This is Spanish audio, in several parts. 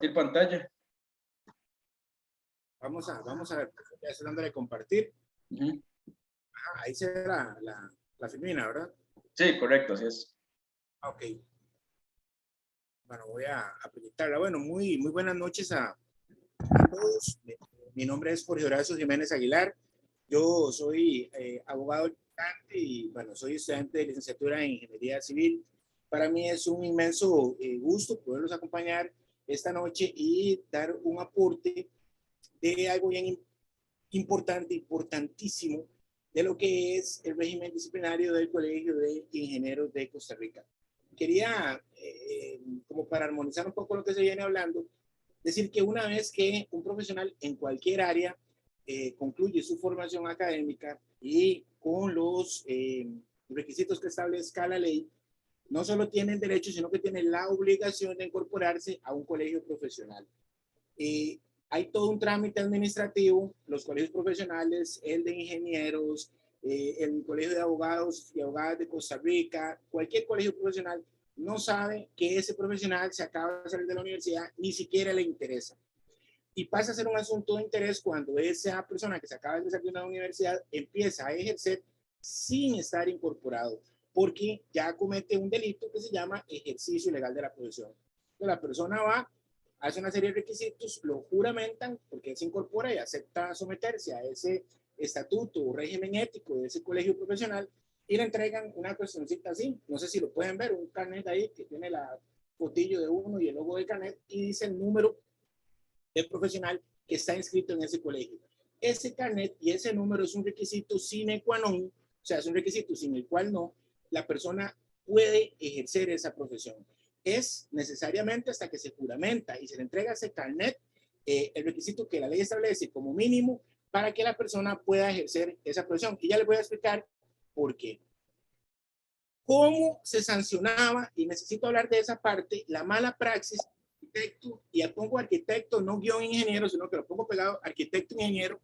compartir pantalla. Vamos a ver, ya estoy dándole compartir. Ahí se ve la filmina, ¿verdad? Sí, correcto, así es. Ok. Bueno, voy a proyectarla. Bueno, muy buenas noches a todos. Mi nombre es Jorge Horacio Jiménez Aguilar. Yo soy abogado y, bueno, soy estudiante de licenciatura en Ingeniería Civil. Para mí es un inmenso gusto poderlos acompañar esta noche y dar un aporte de algo bien importante, importantísimo, de lo que es el régimen disciplinario del Colegio de Ingenieros de Costa Rica. Quería, como para armonizar un poco lo que se viene hablando, decir que una vez que un profesional en cualquier área concluye su formación académica y con los requisitos que establezca la ley, no solo tiene el derecho, sino que tiene la obligación de incorporarse a un colegio profesional. Hay todo un trámite administrativo, los colegios profesionales, el de ingenieros, el colegio de abogados y abogadas de Costa Rica, cualquier colegio profesional no sabe que ese profesional se acaba de salir de la universidad, ni siquiera le interesa. Y pasa a ser un asunto de interés cuando esa persona que se acaba de salir de la universidad empieza a ejercer sin estar incorporado, porque ya comete un delito que se llama ejercicio ilegal de la profesión. Entonces, la persona va, hace una serie de requisitos, lo juramentan porque él se incorpora y acepta someterse a ese estatuto o régimen ético de ese colegio profesional y le entregan una cuestioncita así, no sé si lo pueden ver, un carnet ahí que tiene la fotillo de uno y el logo del carnet y dice el número del profesional que está inscrito en ese colegio. Ese carnet y ese número es un requisito sine qua non, o sea, es un requisito sin el cual no, la persona puede ejercer esa profesión. Es necesariamente hasta que se juramenta y se le entrega ese carnet, el requisito que la ley establece como mínimo para que la persona pueda ejercer esa profesión. Y ya les voy a explicar por qué. ¿Cómo se sancionaba? Y necesito hablar de esa parte, la mala praxis arquitecto, y pongo arquitecto, no guión ingeniero, sino que lo pongo pegado arquitecto ingeniero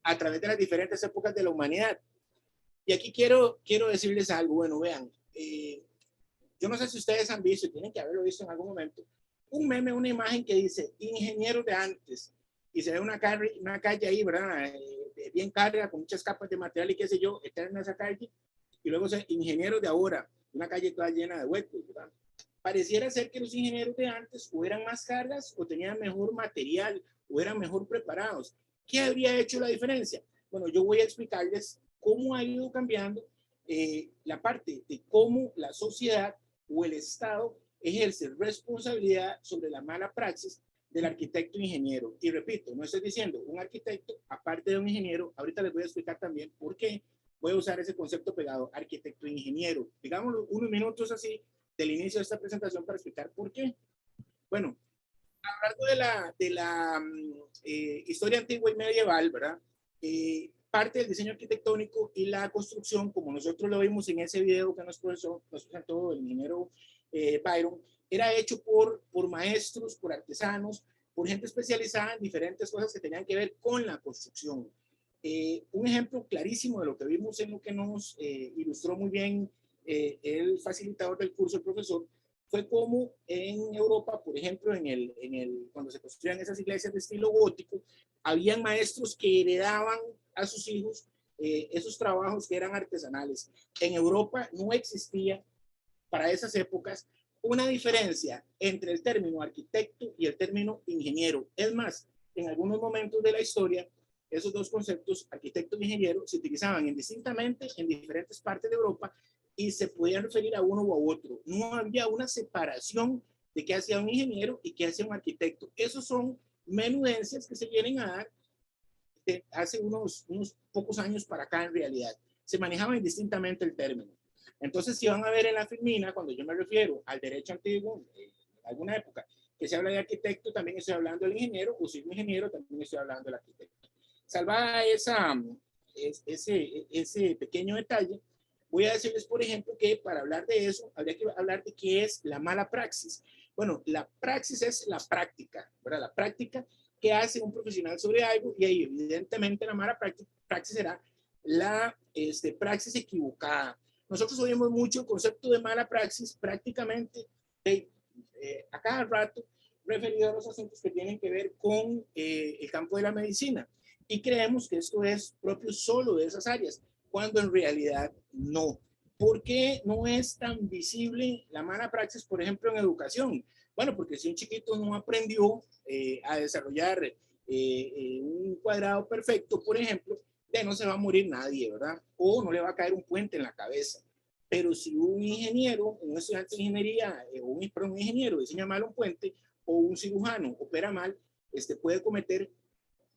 a través de las diferentes épocas de la humanidad. Y aquí quiero decirles algo. Bueno, vean, yo no sé si ustedes han visto, y tienen que haberlo visto en algún momento, un meme, una imagen que dice ingenieros de antes, y se ve una calle ahí, ¿verdad? Bien carga, con muchas capas de material y qué sé yo, eterna esa calle, y luego se ingenieros de ahora, una calle toda llena de huecos, ¿verdad? Pareciera ser que los ingenieros de antes o eran más cargas o tenían mejor material o eran mejor preparados. ¿Qué habría hecho la diferencia? Bueno, yo voy a explicarles cómo ha ido cambiando la parte de cómo la sociedad o el Estado ejerce responsabilidad sobre la mala praxis del arquitecto e ingeniero. Y repito, no estoy diciendo un arquitecto aparte de un ingeniero, ahorita les voy a explicar también por qué voy a usar ese concepto pegado, arquitecto e ingeniero. Digámoslo unos minutos así del inicio de esta presentación para explicar por qué. Bueno, a lo largo de la historia antigua y medieval, ¿verdad? Parte del diseño arquitectónico y la construcción, como nosotros lo vimos en ese video que nos presentó el ingeniero Byron, era hecho por maestros, por artesanos, por gente especializada en diferentes cosas que tenían que ver con la construcción. Un ejemplo clarísimo de lo que vimos en lo que nos ilustró muy bien el facilitador del curso, el profesor, fue como en Europa, por ejemplo, cuando se construían esas iglesias de estilo gótico, habían maestros que heredaban a sus hijos esos trabajos que eran artesanales. En Europa no existía para esas épocas una diferencia entre el término arquitecto y el término ingeniero. Es más, en algunos momentos de la historia, esos dos conceptos, arquitecto e ingeniero, se utilizaban indistintamente en diferentes partes de Europa y se podían referir a uno u a otro. No había una separación de qué hacía un ingeniero y qué hacía un arquitecto. Esos son menudencias que se vienen a dar hace unos pocos años para acá en realidad. Se manejaba indistintamente el término. Entonces, si van a ver en la filmina, cuando yo me refiero al derecho antiguo, en alguna época, que se habla de arquitecto, también estoy hablando del ingeniero, o si un ingeniero, también estoy hablando del arquitecto. Salvada ese pequeño detalle, voy a decirles, por ejemplo, que para hablar de eso, habría que hablar de qué es la mala praxis. Bueno, la praxis es la práctica, ¿verdad? La práctica que hace un profesional sobre algo, y ahí evidentemente la mala praxis será la praxis equivocada. Nosotros oímos mucho el concepto de mala praxis prácticamente a cada rato, referido a los asuntos que tienen que ver con el campo de la medicina. Y creemos que esto es propio solo de esas áreas, cuando en realidad no. ¿Por qué no es tan visible la mala praxis, por ejemplo, en educación? Bueno, porque si un chiquito no aprendió a desarrollar un cuadrado perfecto, por ejemplo, ya no se va a morir nadie, ¿verdad? O no le va a caer un puente en la cabeza. Pero si un ingeniero, un estudiante de ingeniería, un ingeniero diseña mal un puente, o un cirujano opera mal, puede cometer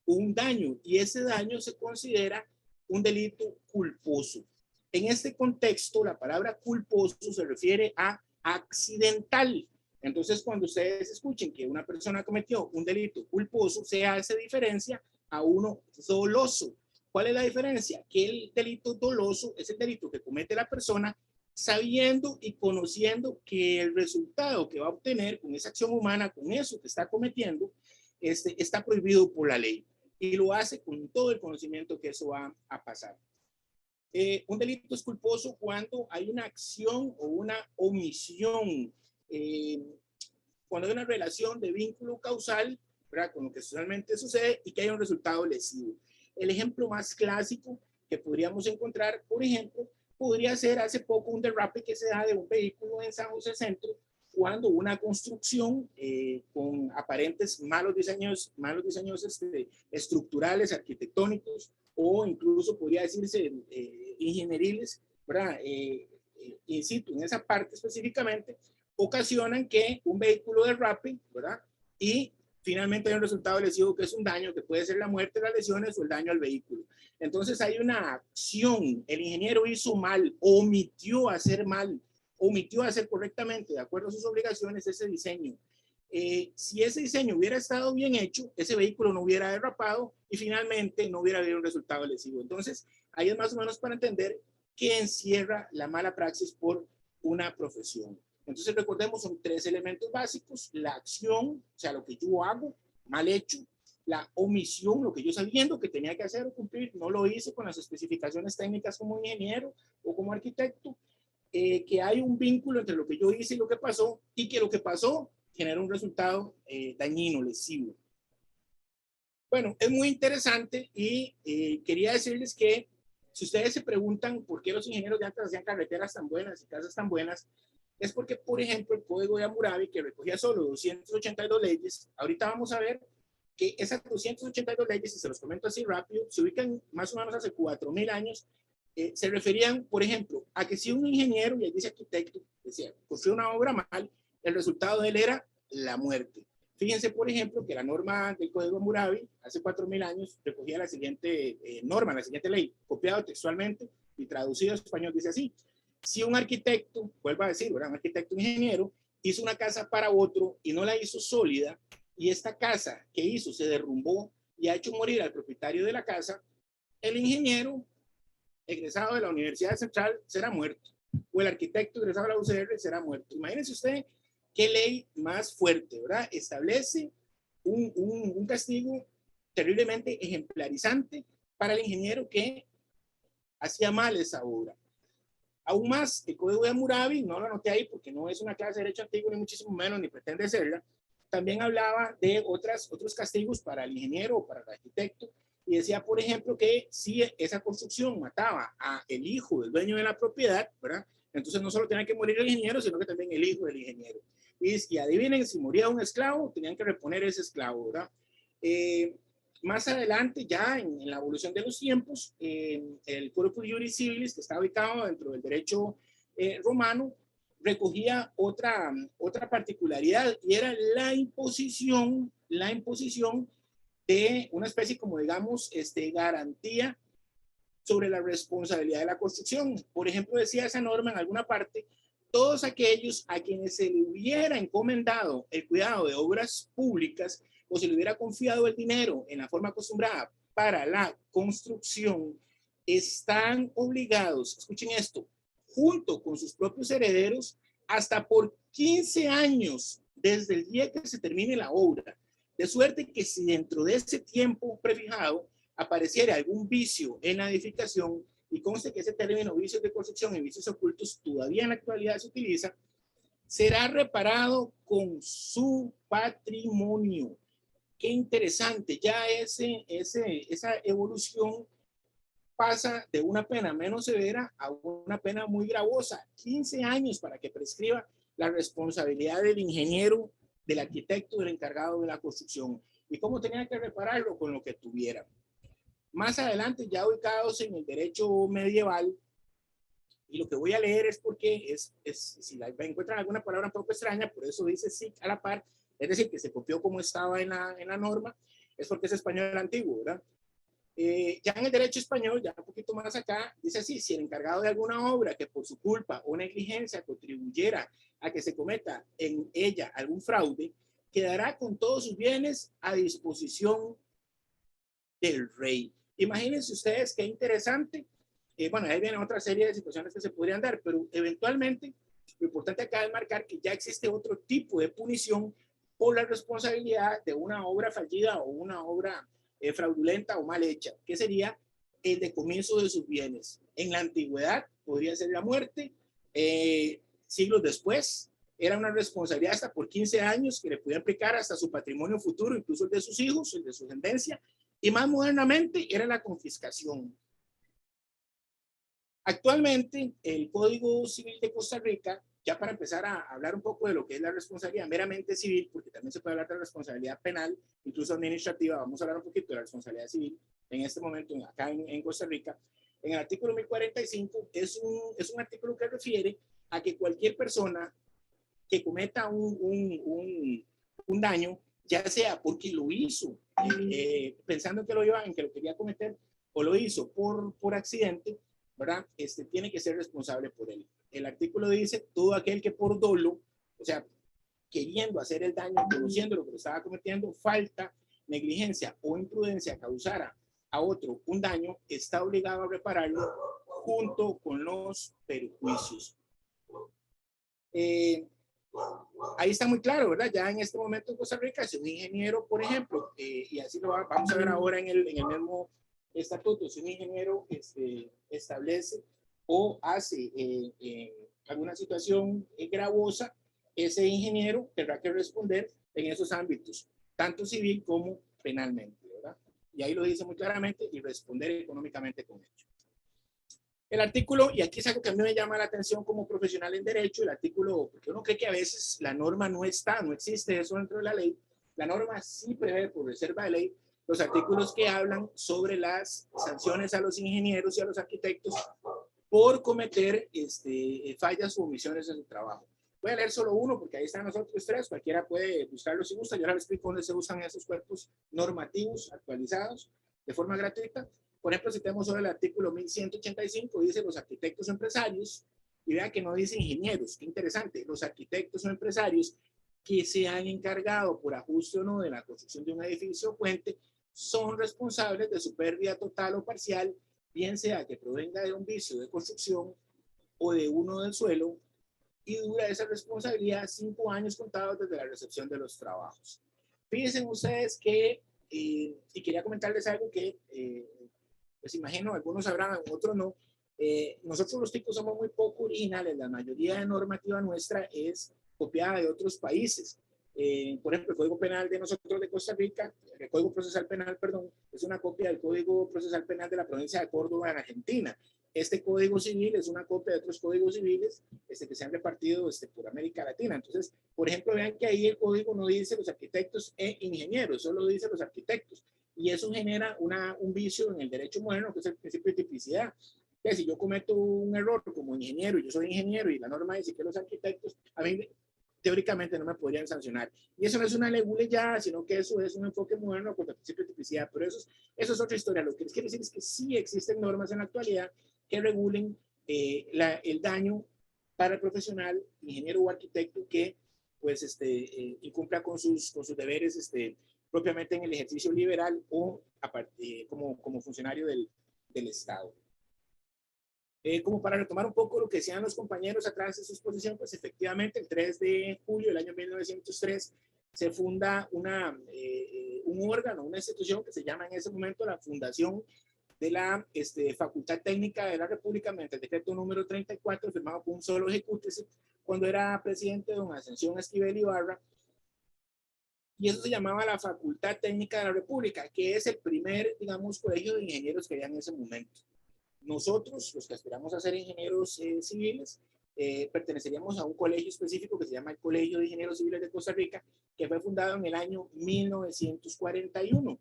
un daño, y ese daño se considera un delito culposo. En este contexto, la palabra culposo se refiere a accidental. Entonces, cuando ustedes escuchen que una persona cometió un delito culposo, se hace diferencia a uno doloso. ¿Cuál es la diferencia? Que el delito doloso es el delito que comete la persona sabiendo y conociendo que el resultado que va a obtener con esa acción humana, con eso que está cometiendo, está prohibido por la ley, y lo hace con todo el conocimiento que eso va a pasar. Un delito es culposo cuando hay una acción o una omisión, cuando hay una relación de vínculo causal, ¿verdad?, con lo que socialmente sucede, y que hay un resultado lesivo. El ejemplo más clásico que podríamos encontrar, por ejemplo, podría ser hace poco un derrape que se da de un vehículo en San José Centro, cuando una construcción con aparentes malos diseños estructurales, arquitectónicos, o incluso podría decirse ingenieriles, ¿verdad? In situ, en esa parte específicamente, ocasionan que un vehículo derrape, ¿verdad? Y finalmente hay un resultado lesivo que es un daño que puede ser la muerte, las lesiones o el daño al vehículo. Entonces hay una acción, el ingeniero hizo mal, omitió hacer mal, omitió hacer correctamente, de acuerdo a sus obligaciones, ese diseño. Si ese diseño hubiera estado bien hecho, ese vehículo no hubiera derrapado y finalmente no hubiera habido un resultado lesivo. Entonces, ahí es más o menos para entender qué encierra la mala praxis por una profesión. Entonces, recordemos, son tres elementos básicos: la acción, o sea, lo que yo hago mal hecho; la omisión, lo que yo sabiendo que tenía que hacer o cumplir, no lo hice con las especificaciones técnicas como ingeniero o como arquitecto; que hay un vínculo entre lo que yo hice y lo que pasó, y que lo que pasó genera un resultado dañino, lesivo. Bueno, es muy interesante, y quería decirles que si ustedes se preguntan por qué los ingenieros de antes hacían carreteras tan buenas y casas tan buenas, es porque, por ejemplo, el Código de Hammurabi, que recogía solo 282 leyes, ahorita vamos a ver que esas 282 leyes, y se los comento así rápido, se ubican más o menos hace 4.000 años. Se referían, por ejemplo, a que si un ingeniero, y ahí dice arquitecto, decía, construyó una obra mal, el resultado de él era la muerte. Fíjense, por ejemplo, que la norma del Código Hammurabi hace 4.000 años recogía la siguiente norma, la siguiente ley, copiado textualmente y traducido a español, dice así: si un arquitecto, vuelvo a decir, ¿verdad?, un arquitecto ingeniero, hizo una casa para otro y no la hizo sólida, y esta casa que hizo se derrumbó y ha hecho morir al propietario de la casa, el ingeniero egresado de la Universidad Central será muerto, o el arquitecto egresado de la UCR será muerto. Imagínense usted qué ley más fuerte, ¿verdad? Establece un castigo terriblemente ejemplarizante para el ingeniero que hacía mal esa obra. Aún más, el Código de Hammurabi, no lo anoté ahí porque no es una clase de derecho antiguo, ni muchísimo menos, ni pretende serla, también hablaba de otros castigos para el ingeniero o para el arquitecto, y decía, por ejemplo, que si esa construcción mataba a el hijo del dueño de la propiedad, ¿verdad?, entonces no solo tenía que morir el ingeniero, sino que también el hijo del ingeniero. Y adivinen, si moría un esclavo, tenían que reponer ese esclavo, ¿verdad? Más adelante, ya en la evolución de los tiempos, el Corpus Juris Civilis, que está ubicado dentro del derecho romano, recogía otra particularidad, y era la imposición de una especie, como digamos, garantía sobre la responsabilidad de la construcción. Por ejemplo, decía esa norma en alguna parte: todos aquellos a quienes se le hubiera encomendado el cuidado de obras públicas, o se le hubiera confiado el dinero en la forma acostumbrada para la construcción, están obligados, escuchen esto, junto con sus propios herederos, hasta por 15 años desde el día que se termine la obra, de suerte que si dentro de ese tiempo prefijado apareciera algún vicio en la edificación, y conste que ese término, vicios de construcción y vicios ocultos, todavía en la actualidad se utiliza, será reparado con su patrimonio. Qué interesante, ya esa evolución pasa de una pena menos severa a una pena muy gravosa, 15 años para que prescriba la responsabilidad del ingeniero, del arquitecto, del encargado de la construcción. ¿Y cómo tenía que repararlo? Con lo que tuviera. Más adelante, ya ubicados en el derecho medieval, y lo que voy a leer es porque si la encuentran alguna palabra un poco extraña, por eso dice sí a la par, es decir, que se copió como estaba en la norma, es porque es español antiguo, ¿verdad? Ya en el derecho español, ya un poquito más acá, dice así: si el encargado de alguna obra que por su culpa o negligencia contribuyera a que se cometa en ella algún fraude, quedará con todos sus bienes a disposición del rey. Imagínense ustedes qué interesante. Bueno, ahí viene otra serie de situaciones que se podrían dar, pero eventualmente lo importante acá es marcar que ya existe otro tipo de punición por la responsabilidad de una obra fallida o una obra fraudulenta o mal hecha, que sería el decomiso de sus bienes. En la antigüedad podría ser la muerte, siglos después era una responsabilidad hasta por 15 años que le podía aplicar hasta su patrimonio futuro, incluso el de sus hijos, el de su descendencia, y más modernamente era la confiscación. Actualmente, el Código Civil de Costa Rica, ya para empezar a hablar un poco de lo que es la responsabilidad meramente civil, porque también se puede hablar de responsabilidad penal, incluso administrativa, vamos a hablar un poquito de la responsabilidad civil en este momento acá en Costa Rica. En el artículo 1045 es un artículo que refiere a que cualquier persona que cometa un daño, ya sea porque lo hizo pensando que en que lo quería cometer, o lo hizo por accidente, ¿verdad? Tiene que ser responsable por él. El artículo dice: todo aquel que por dolo, o sea, queriendo hacer el daño, conociendo lo que lo estaba cometiendo, falta, negligencia o imprudencia causara a otro un daño, está obligado a repararlo junto con los perjuicios. Ahí está muy claro, ¿verdad? Ya en este momento en Costa Rica, si un ingeniero, por ejemplo, y así lo vamos a ver ahora en el mismo estatuto, si un ingeniero establece o hace alguna situación gravosa, ese ingeniero tendrá que responder en esos ámbitos, tanto civil como penalmente, ¿verdad? Y ahí lo dice muy claramente, y responder económicamente con ello. El artículo, y aquí es algo que a mí me llama la atención como profesional en derecho, el artículo, porque uno cree que a veces la norma no existe eso dentro de la ley. La norma sí prevé, por reserva de ley, los artículos que hablan sobre las sanciones a los ingenieros y a los arquitectos por cometer fallas o omisiones en su trabajo. Voy a leer solo uno porque ahí están los otros tres, cualquiera puede buscarlo si gusta. Yo ahora les explico dónde se usan esos cuerpos normativos actualizados de forma gratuita. Por ejemplo, si tenemos sobre el artículo 1185, dice los arquitectos o empresarios, y vea que no dice ingenieros, qué interesante, los arquitectos o empresarios que se han encargado por ajuste o no de la construcción de un edificio o puente son responsables de su pérdida total o parcial, bien sea que provenga de un vicio de construcción o de uno del suelo, y dura esa responsabilidad 5 años contados desde la recepción de los trabajos. Fíjense ustedes que, y quería comentarles algo que pues imagino, algunos sabrán, otros no. Nosotros los ticos somos muy poco originales, la mayoría de normativa nuestra es copiada de otros países. Por ejemplo, el Código Penal de nosotros de Costa Rica, el Código Procesal Penal, perdón, es una copia del Código Procesal Penal de la provincia de Córdoba en Argentina. Este Código Civil es una copia de otros códigos civiles que se han repartido por América Latina. Entonces, por ejemplo, vean que ahí el código no dice los arquitectos e ingenieros, solo dice los arquitectos. Y eso genera un vicio en el derecho moderno, que es el principio de tipicidad. Entonces, si yo cometo un error como ingeniero, y yo soy ingeniero y la norma dice que los arquitectos, a mí teóricamente no me podrían sancionar. Y eso no es una leguleyada, sino que eso es un enfoque moderno contra el principio de tipicidad. Pero eso es otra historia. Lo que les quiero decir es que sí existen normas en la actualidad que regulen el daño para el profesional, ingeniero o arquitecto que pues incumpla con sus deberes propiamente en el ejercicio liberal o como funcionario del Estado. Como para retomar un poco lo que decían los compañeros atrás de su exposición, pues efectivamente el 3 de julio del año 1903 se funda un órgano, una institución que se llama en ese momento la Fundación de la Facultad Técnica de la República, mediante el decreto número 34, firmado por un solo ejecutivo, cuando era presidente don Ascensión Esquivel Ibarra, y eso se llamaba la Facultad Técnica de la República, que es el primer, digamos, colegio de ingenieros que había en ese momento. Nosotros, los que aspiramos a ser ingenieros civiles, perteneceríamos a un colegio específico que se llama el Colegio de Ingenieros Civiles de Costa Rica, que fue fundado en el año 1941.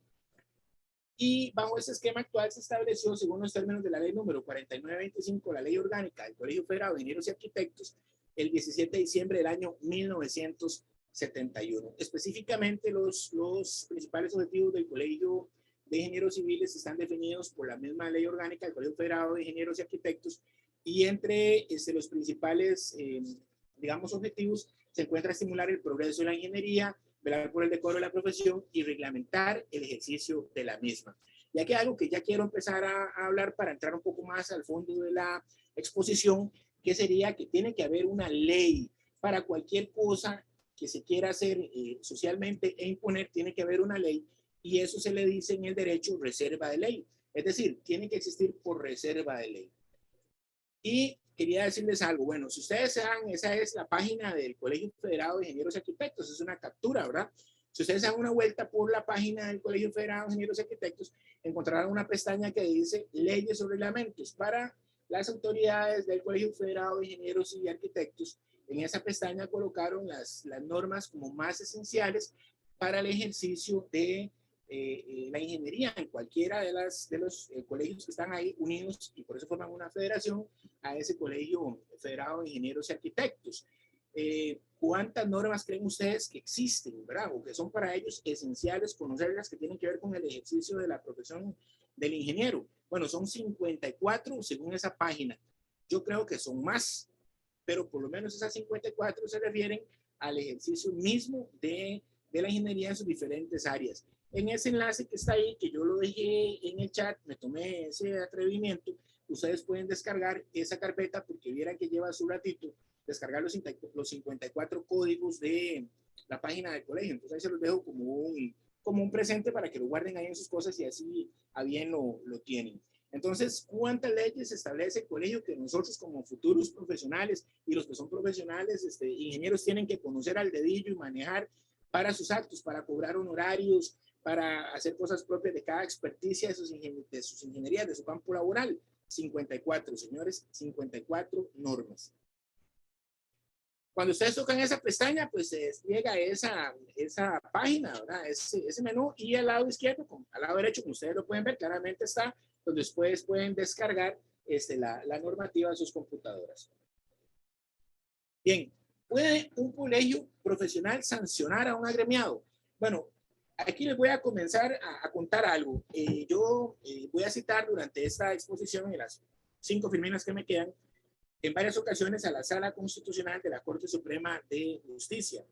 Y bajo ese esquema actual se estableció, según los términos de la ley número 4925, la ley orgánica del Colegio Federado de Ingenieros y Arquitectos, el 17 de diciembre del año 1971. Específicamente, los principales objetivos del Colegio de Ingenieros Civiles están definidos por la misma ley orgánica del Colegio Federado de Ingenieros y Arquitectos, y entre los principales, digamos, objetivos se encuentra estimular el progreso de la ingeniería, velar por el decoro de la profesión y reglamentar el ejercicio de la misma. Ya que algo que ya quiero empezar a hablar para entrar un poco más al fondo de la exposición, que sería que tiene que haber una ley para cualquier cosa que se quiera hacer socialmente e imponer, tiene que haber una ley, y eso se le dice en el derecho reserva de ley. Es decir, tiene que existir por reserva de ley. Y quería decirles algo. Bueno, si ustedes se dan, esa es la página del Colegio Federado de Ingenieros y Arquitectos. Es una captura, ¿verdad? Si ustedes dan una vuelta por la página del Colegio Federado de Ingenieros y Arquitectos, encontrarán una pestaña que dice leyes o reglamentos para las autoridades del Colegio Federado de Ingenieros y Arquitectos. En esa pestaña colocaron las normas como más esenciales para el ejercicio de la ingeniería en cualquiera de los colegios que están ahí unidos, y por eso forman una federación, a ese Colegio Federado de Ingenieros y Arquitectos. ¿Cuántas normas creen ustedes que existen, verdad? O que son para ellos esenciales conocerlas, que tienen que ver con el ejercicio de la profesión del ingeniero? Bueno, son 54 según esa página. Yo creo que son más, pero por lo menos esas 54 se refieren al ejercicio mismo de la ingeniería en sus diferentes áreas. En ese enlace que está ahí, que yo lo dejé en el chat, me tomé ese atrevimiento, ustedes pueden descargar esa carpeta, porque vieran que lleva su ratito descargar los 54 códigos de la página del colegio. Entonces ahí se los dejo como un presente para que lo guarden ahí en sus cosas, y así a bien lo tienen. Entonces, ¿cuántas leyes establece el colegio que nosotros como futuros profesionales y los que son profesionales, ingenieros, tienen que conocer al dedillo y manejar para sus actos, para cobrar honorarios, para hacer cosas propias de cada experticia de sus ingenierías, de su campo laboral? 54, señores, 54 normas. Cuando ustedes tocan esa pestaña, pues se despliega esa página, ¿verdad? Ese menú, y al lado izquierdo, al lado derecho, como ustedes lo pueden ver, claramente está donde ustedes pueden descargar la normativa de sus computadoras. Bien, ¿puede un colegio profesional sancionar a un agremiado? Bueno, aquí les voy a comenzar a contar algo. Yo voy a citar durante esta exposición, en las 5 filminas que me quedan, en varias ocasiones a la Sala Constitucional de la Corte Suprema de Justicia.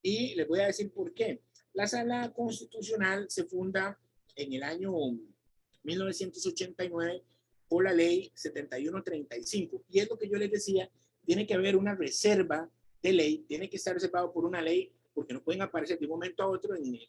Y les voy a decir por qué. La Sala Constitucional se funda en el año 1989 por la ley 7135. Y es lo que yo les decía, tiene que haber una reserva de ley, tiene que estar reservado por una ley, porque no pueden aparecer de un momento a otro en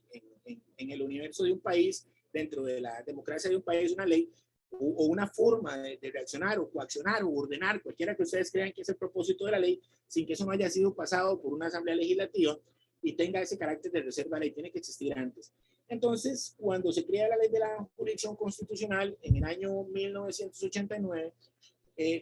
el universo de un país, dentro de la democracia de un país, una ley o una forma de reaccionar o coaccionar o ordenar, cualquiera que ustedes crean que es el propósito de la ley, sin que eso no haya sido pasado por una asamblea legislativa y tenga ese carácter de reserva de ley. Tiene que existir antes. Entonces, cuando se crea la ley de la jurisdicción constitucional en el año 1989,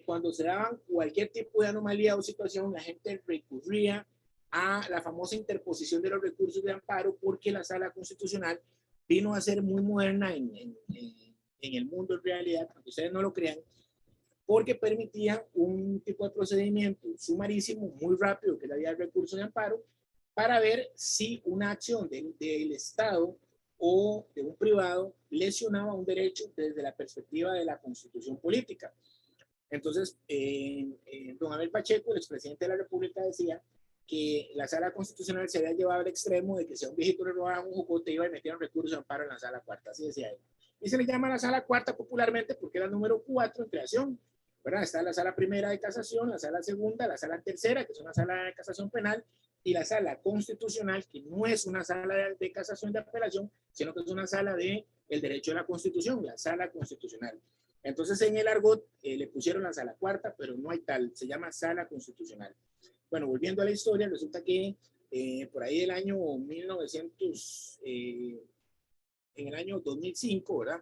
cuando se daban cualquier tipo de anomalía o situación, la gente recurría a la famosa interposición de los recursos de amparo, porque la Sala Constitucional vino a ser muy moderna en el mundo en realidad, aunque ustedes no lo crean, porque permitía un tipo de procedimiento sumarísimo, muy rápido, que es la vía del recurso de amparo, para ver si una acción del Estado o de un privado lesionaba un derecho desde la perspectiva de la constitución política. Entonces, don Abel Pacheco, el expresidente de la República, decía que la Sala Constitucional se había llevado al extremo de que si a un viejito le robaban un jocote, iba y metía un recurso de amparo en la Sala Cuarta, así decía él. Y se le llama la Sala Cuarta popularmente porque era el número 4 en creación, ¿verdad? Está la Sala Primera de Casación, la Sala Segunda, la Sala Tercera, que es una Sala de Casación Penal, y la Sala Constitucional, que no es una sala de casación de apelación, sino que es una sala de el derecho de la Constitución, la Sala Constitucional. Entonces, en el argot le pusieron la Sala Cuarta, pero no hay tal, se llama Sala Constitucional. Bueno, volviendo a la historia, resulta que por ahí del año 1900, en el año 2005, ¿verdad?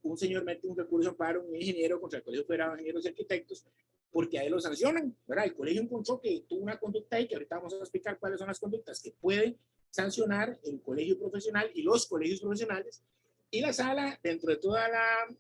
Un señor mete un recurso de amparo, un ingeniero contra el Colegio Federal de Ingenieros y Arquitectos, porque a él lo sancionan, ¿verdad? El colegio encontró que tuvo una conducta ahí, que ahorita vamos a explicar cuáles son las conductas que pueden sancionar el colegio profesional y los colegios profesionales. Y la sala, dentro de toda la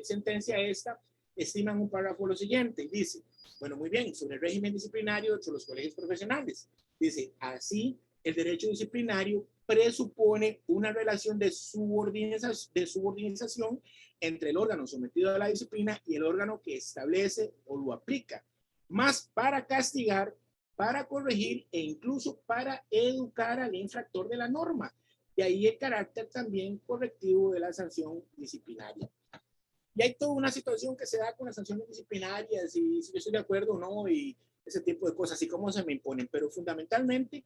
sentencia esta, estiman un párrafo lo siguiente, dice, bueno, muy bien, sobre el régimen disciplinario de los colegios profesionales. Dice, así, el derecho disciplinario presupone una relación de subordinación entre el órgano sometido a la disciplina y el órgano que establece o lo aplica, más para castigar, para corregir e incluso para educar al infractor de la norma. De ahí el carácter también correctivo de la sanción disciplinaria. Y hay toda una situación que se da con las sanciones disciplinarias y si yo estoy de acuerdo o no y ese tipo de cosas, así como se me imponen, pero fundamentalmente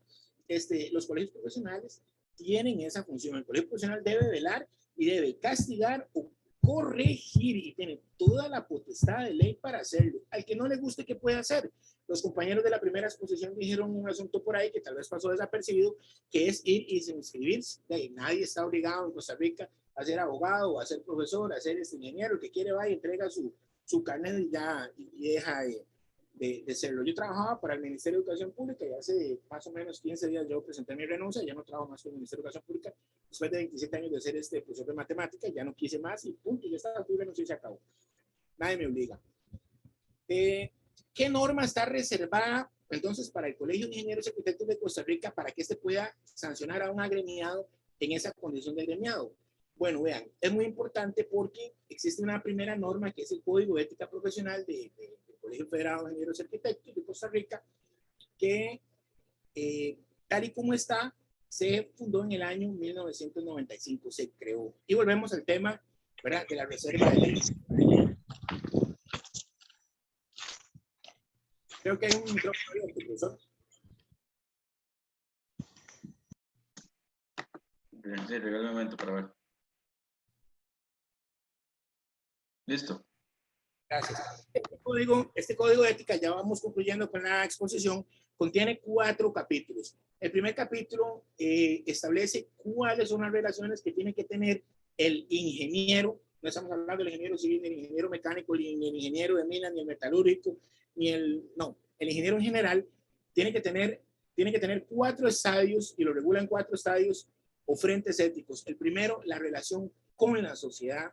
los colegios profesionales tienen esa función. El colegio profesional debe velar y debe castigar o corregir y tiene toda la potestad de ley para hacerlo. Al que no le guste, ¿qué puede hacer? Los compañeros de la primera exposición dijeron un asunto por ahí que tal vez pasó desapercibido, que es ir y inscribirse. Nadie está obligado en Costa Rica a ser abogado, a ser profesor, a ser ingeniero. El que quiere va y entrega su carnet y ya y deja de serlo. Yo trabajaba para el Ministerio de Educación Pública y hace más o menos 15 días yo presenté mi renuncia, ya no trabajo más con el Ministerio de Educación Pública, después de 27 años de ser profesor de matemática, ya no quise más y punto, ya estaba, mi renuncia y se acabó. Nadie me obliga. ¿Qué norma está reservada entonces para el Colegio de Ingenieros y Arquitectos de Costa Rica para que pueda sancionar a un agremiado en esa condición de agremiado? Bueno, vean, es muy importante porque existe una primera norma que es el Código de Ética Profesional del Colegio Federal de Ingenieros y Arquitectos de Costa Rica, que tal y como está, se fundó en el año 1995, se creó. Y volvemos al tema, ¿verdad?, de la reserva de ley. Creo que hay un micrófono abierto, profesor. Sí, regálame un momento para ver. Listo. Gracias. Este código de ética, ya vamos concluyendo con la exposición, contiene 4 capítulos. El primer capítulo establece cuáles son las relaciones que tiene que tener el ingeniero. No estamos hablando del ingeniero civil, ni el ingeniero mecánico, ni el ingeniero de minas, ni el metalúrgico, no. El ingeniero en general tiene que tener 4 estadios y lo regulan 4 estadios o frentes éticos. El primero, la relación con la sociedad.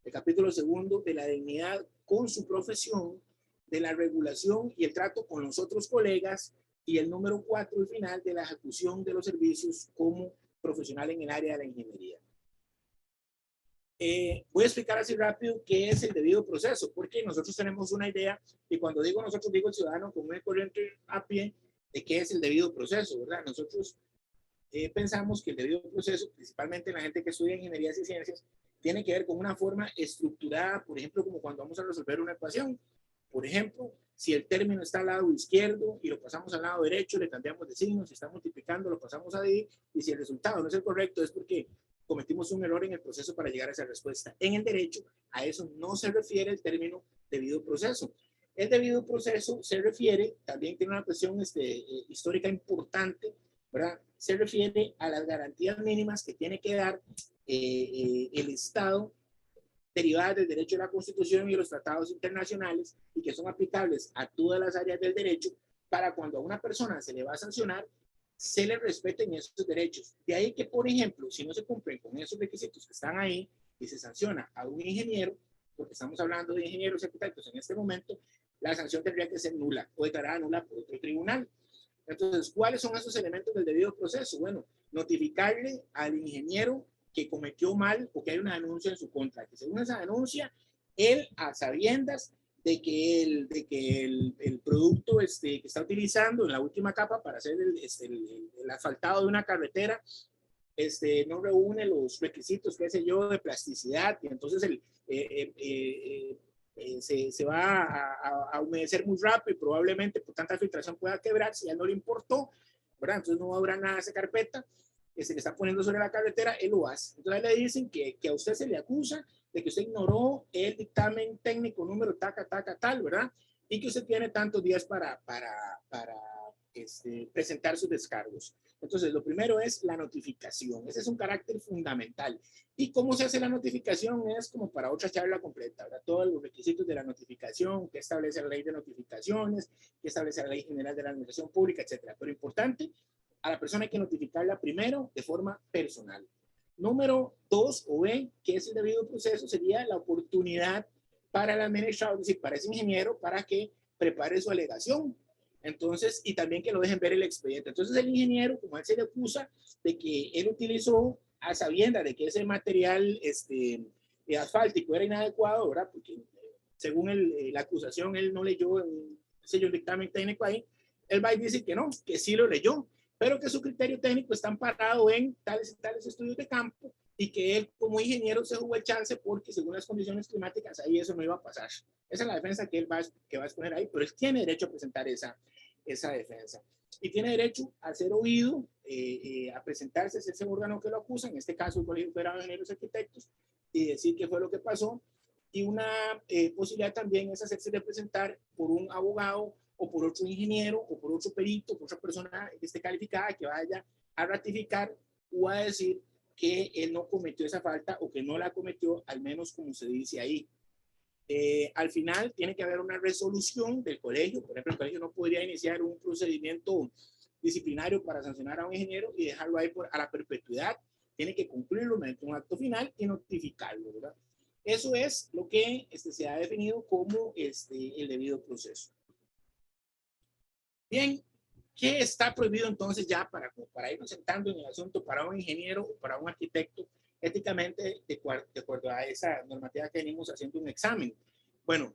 El capítulo segundo, de la dignidad con su profesión, de la regulación y el trato con los otros colegas, y el número 4, el final, de la ejecución de los servicios como profesional en el área de la ingeniería. Voy a explicar así rápido qué es el debido proceso, porque nosotros tenemos una idea, y cuando digo nosotros, digo el ciudadano común y corriente a pie, de qué es el debido proceso, ¿verdad? Nosotros pensamos que el debido proceso, principalmente la gente que estudia ingenierías y ciencias, tiene que ver con una forma estructurada, por ejemplo, como cuando vamos a resolver una ecuación. Por ejemplo, si el término está al lado izquierdo y lo pasamos al lado derecho, le cambiamos de signo, si está multiplicando, lo pasamos a dividir, y si el resultado no es el correcto, es porque cometimos un error en el proceso para llegar a esa respuesta. En el derecho, a eso no se refiere el término debido proceso. El debido proceso se refiere, también tiene una cuestión histórica importante, ¿verdad? Se refiere a las garantías mínimas que tiene que dar el Estado, derivadas del derecho de la Constitución y los tratados internacionales, y que son aplicables a todas las áreas del derecho, para cuando a una persona se le va a sancionar, se le respeten esos derechos. De ahí que, por ejemplo, si no se cumplen con esos requisitos que están ahí y se sanciona a un ingeniero, porque estamos hablando de ingenieros y arquitectos en este momento, la sanción tendría que ser nula o declarada nula por otro tribunal. Entonces, ¿cuáles son esos elementos del debido proceso? Bueno, notificarle al ingeniero que cometió mal o que hay una denuncia en su contra, que según esa denuncia, él a sabiendas de que el producto que está utilizando en la última capa para hacer el asfaltado de una carretera no reúne los requisitos, qué sé yo, de plasticidad, y entonces se va a humedecer muy rápido y probablemente por tanta filtración pueda quebrar, si ya no le importó, ¿verdad? Entonces no habrá nada de esa carpeta que se le está poniendo sobre la carretera, él lo hace. Entonces le dicen que a usted se le acusa de que usted ignoró el dictamen técnico número tal, ¿verdad? y que usted tiene tantos días para presentar sus descargos. Entonces, lo primero es la notificación. Ese es un carácter fundamental. ¿Y cómo se hace la notificación? Es como para otra charla completa, ¿verdad? Todos los requisitos de la notificación, que establece la ley de notificaciones, que establece la ley general de la administración pública, etcétera. Pero importante, a la persona hay que notificarla primero de forma personal. Número 2 o B, que es el debido proceso, sería la oportunidad para el administrador, es decir, para ese ingeniero, para que prepare su alegación. Entonces, y también que lo dejen ver el expediente. Entonces, el ingeniero, como a él se le acusa de que él utilizó a sabiendas de que ese material asfáltico era inadecuado, ¿verdad? Porque según la acusación, él no leyó el sello de dictamen técnico ahí, él va y dice que no, que sí lo leyó, pero que su criterio técnico está amparado en tales y tales estudios de campo y que él como ingeniero se jugó el chance porque según las condiciones climáticas ahí eso no iba a pasar. Esa es la defensa que él va a exponer ahí, pero él tiene derecho a presentar esa defensa. Y tiene derecho a ser oído, a presentarse a ese órgano que lo acusa, en este caso el Colegio Federal de Ingenieros y Arquitectos, y decir qué fue lo que pasó. Y una posibilidad también es hacerse representar por un abogado o por otro ingeniero o por otro perito, por otra persona que esté calificada que vaya a ratificar o a decir que él no cometió esa falta o que no la cometió, al menos como se dice ahí. Al final tiene que haber una resolución del colegio. Por ejemplo, el colegio no podría iniciar un procedimiento disciplinario para sancionar a un ingeniero y dejarlo ahí a la perpetuidad. Tiene que cumplirlo mediante un acto final y notificarlo, ¿verdad? Eso es lo que se ha definido como el debido proceso. Bien, ¿qué está prohibido entonces ya para irnos sentando en el asunto para un ingeniero o para un arquitecto éticamente de acuerdo a esa normativa que venimos haciendo un examen? Bueno,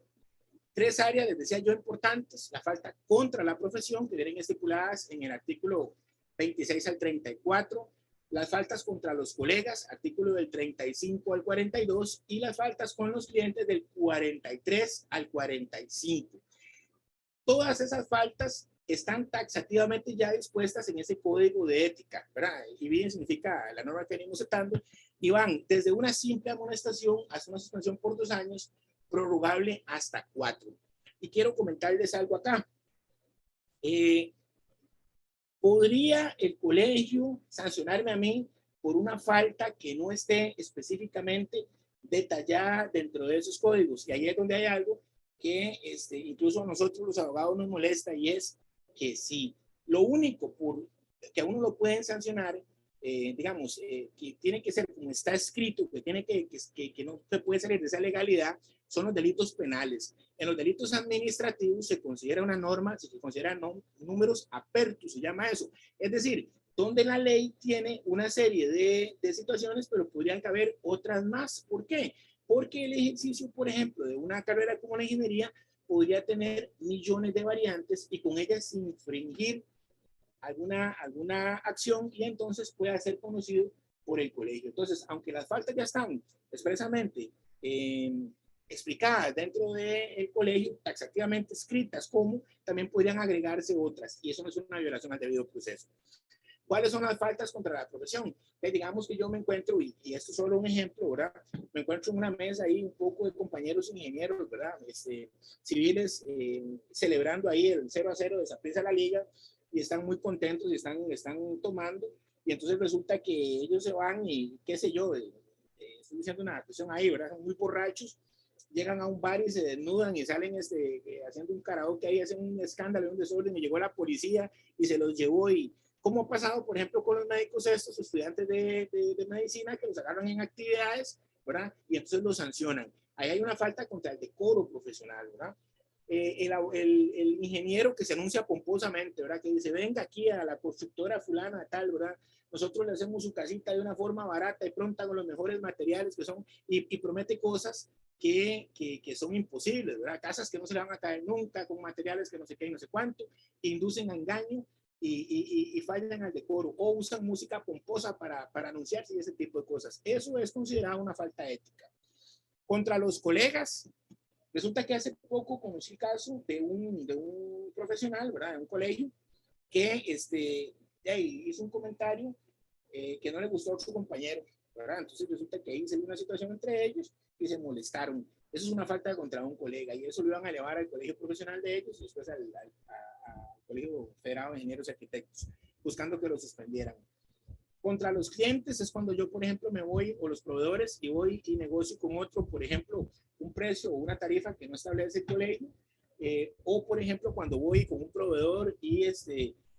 3 áreas, les decía yo, importantes. La falta contra la profesión, que vienen estipuladas en el artículo 26 al 34. Las faltas contra los colegas, artículo del 35 al 42. Y las faltas con los clientes del 43 al 45. Todas esas faltas están taxativamente ya dispuestas en ese código de ética, ¿verdad? Y bien significa la norma que venimos citando, y van desde una simple amonestación hasta una suspensión por 2 años, prorrogable hasta 4. Y quiero comentarles algo acá. ¿Podría el colegio sancionarme a mí por una falta que no esté específicamente detallada dentro de esos códigos? Y ahí es donde hay algo que incluso a nosotros los abogados nos molesta, y es que sí, lo único que a uno lo pueden sancionar, digamos, que tiene que ser como está escrito, que tiene que no se puede salir de esa legalidad, son los delitos penales. En los delitos administrativos se considera una norma, se consideran números apertus, se llama eso. Es decir, donde la ley tiene una serie de situaciones, pero podrían caber otras más. ¿Por qué? Porque el ejercicio, por ejemplo, de una carrera como la ingeniería podría tener millones de variantes y con ellas infringir alguna acción, y entonces puede ser conocido por el colegio. Entonces, aunque las faltas ya están expresamente explicadas dentro del colegio, taxativamente escritas como, también podrían agregarse otras, y eso no es una violación al debido proceso. ¿Cuáles son las faltas contra la profesión? Digamos que yo me encuentro, y esto es solo un ejemplo, ¿verdad? Me encuentro en una mesa ahí un poco de compañeros ingenieros, ¿verdad? Civiles, celebrando ahí el 0-0 de Saprissa la Liga, y están muy contentos y están tomando, y entonces resulta que ellos se van y qué sé yo, estoy diciendo una cuestión ahí, ¿verdad? Son muy borrachos, llegan a un bar y se desnudan y salen haciendo un karaoke ahí, hacen un escándalo, un desorden, y llegó la policía y se los llevó. Y como ha pasado, por ejemplo, con los médicos estos, estudiantes de medicina, que los agarran en actividades, ¿verdad? Y entonces los sancionan. Ahí hay una falta contra el decoro profesional, ¿verdad? El ingeniero que se anuncia pomposamente, ¿verdad? Que dice, venga aquí a la constructora fulana tal, ¿verdad? Nosotros le hacemos su casita de una forma barata y pronta con los mejores materiales que son, y promete cosas que son imposibles, ¿verdad? Casas que no se le van a caer nunca, con materiales que no sé qué y no sé cuánto, inducen a engaño y fallan al decoro, o usan música pomposa para anunciarse y ese tipo de cosas. Eso es considerado una falta ética. Contra los colegas, resulta que hace poco conocí el caso de un profesional, ¿verdad? De un colegio, que hizo un comentario que no le gustó a su compañero, ¿verdad? Entonces resulta que ahí se dio una situación entre ellos y se molestaron. Eso es una falta contra un colega y eso lo iban a llevar al colegio profesional de ellos y después al Colegio Federado de Ingenieros y Arquitectos, buscando que lo suspendieran. Contra los clientes es cuando yo, por ejemplo, me voy, o los proveedores, y voy y negocio con otro, por ejemplo, un precio o una tarifa que no establece el colegio, o, por ejemplo, cuando voy con un proveedor y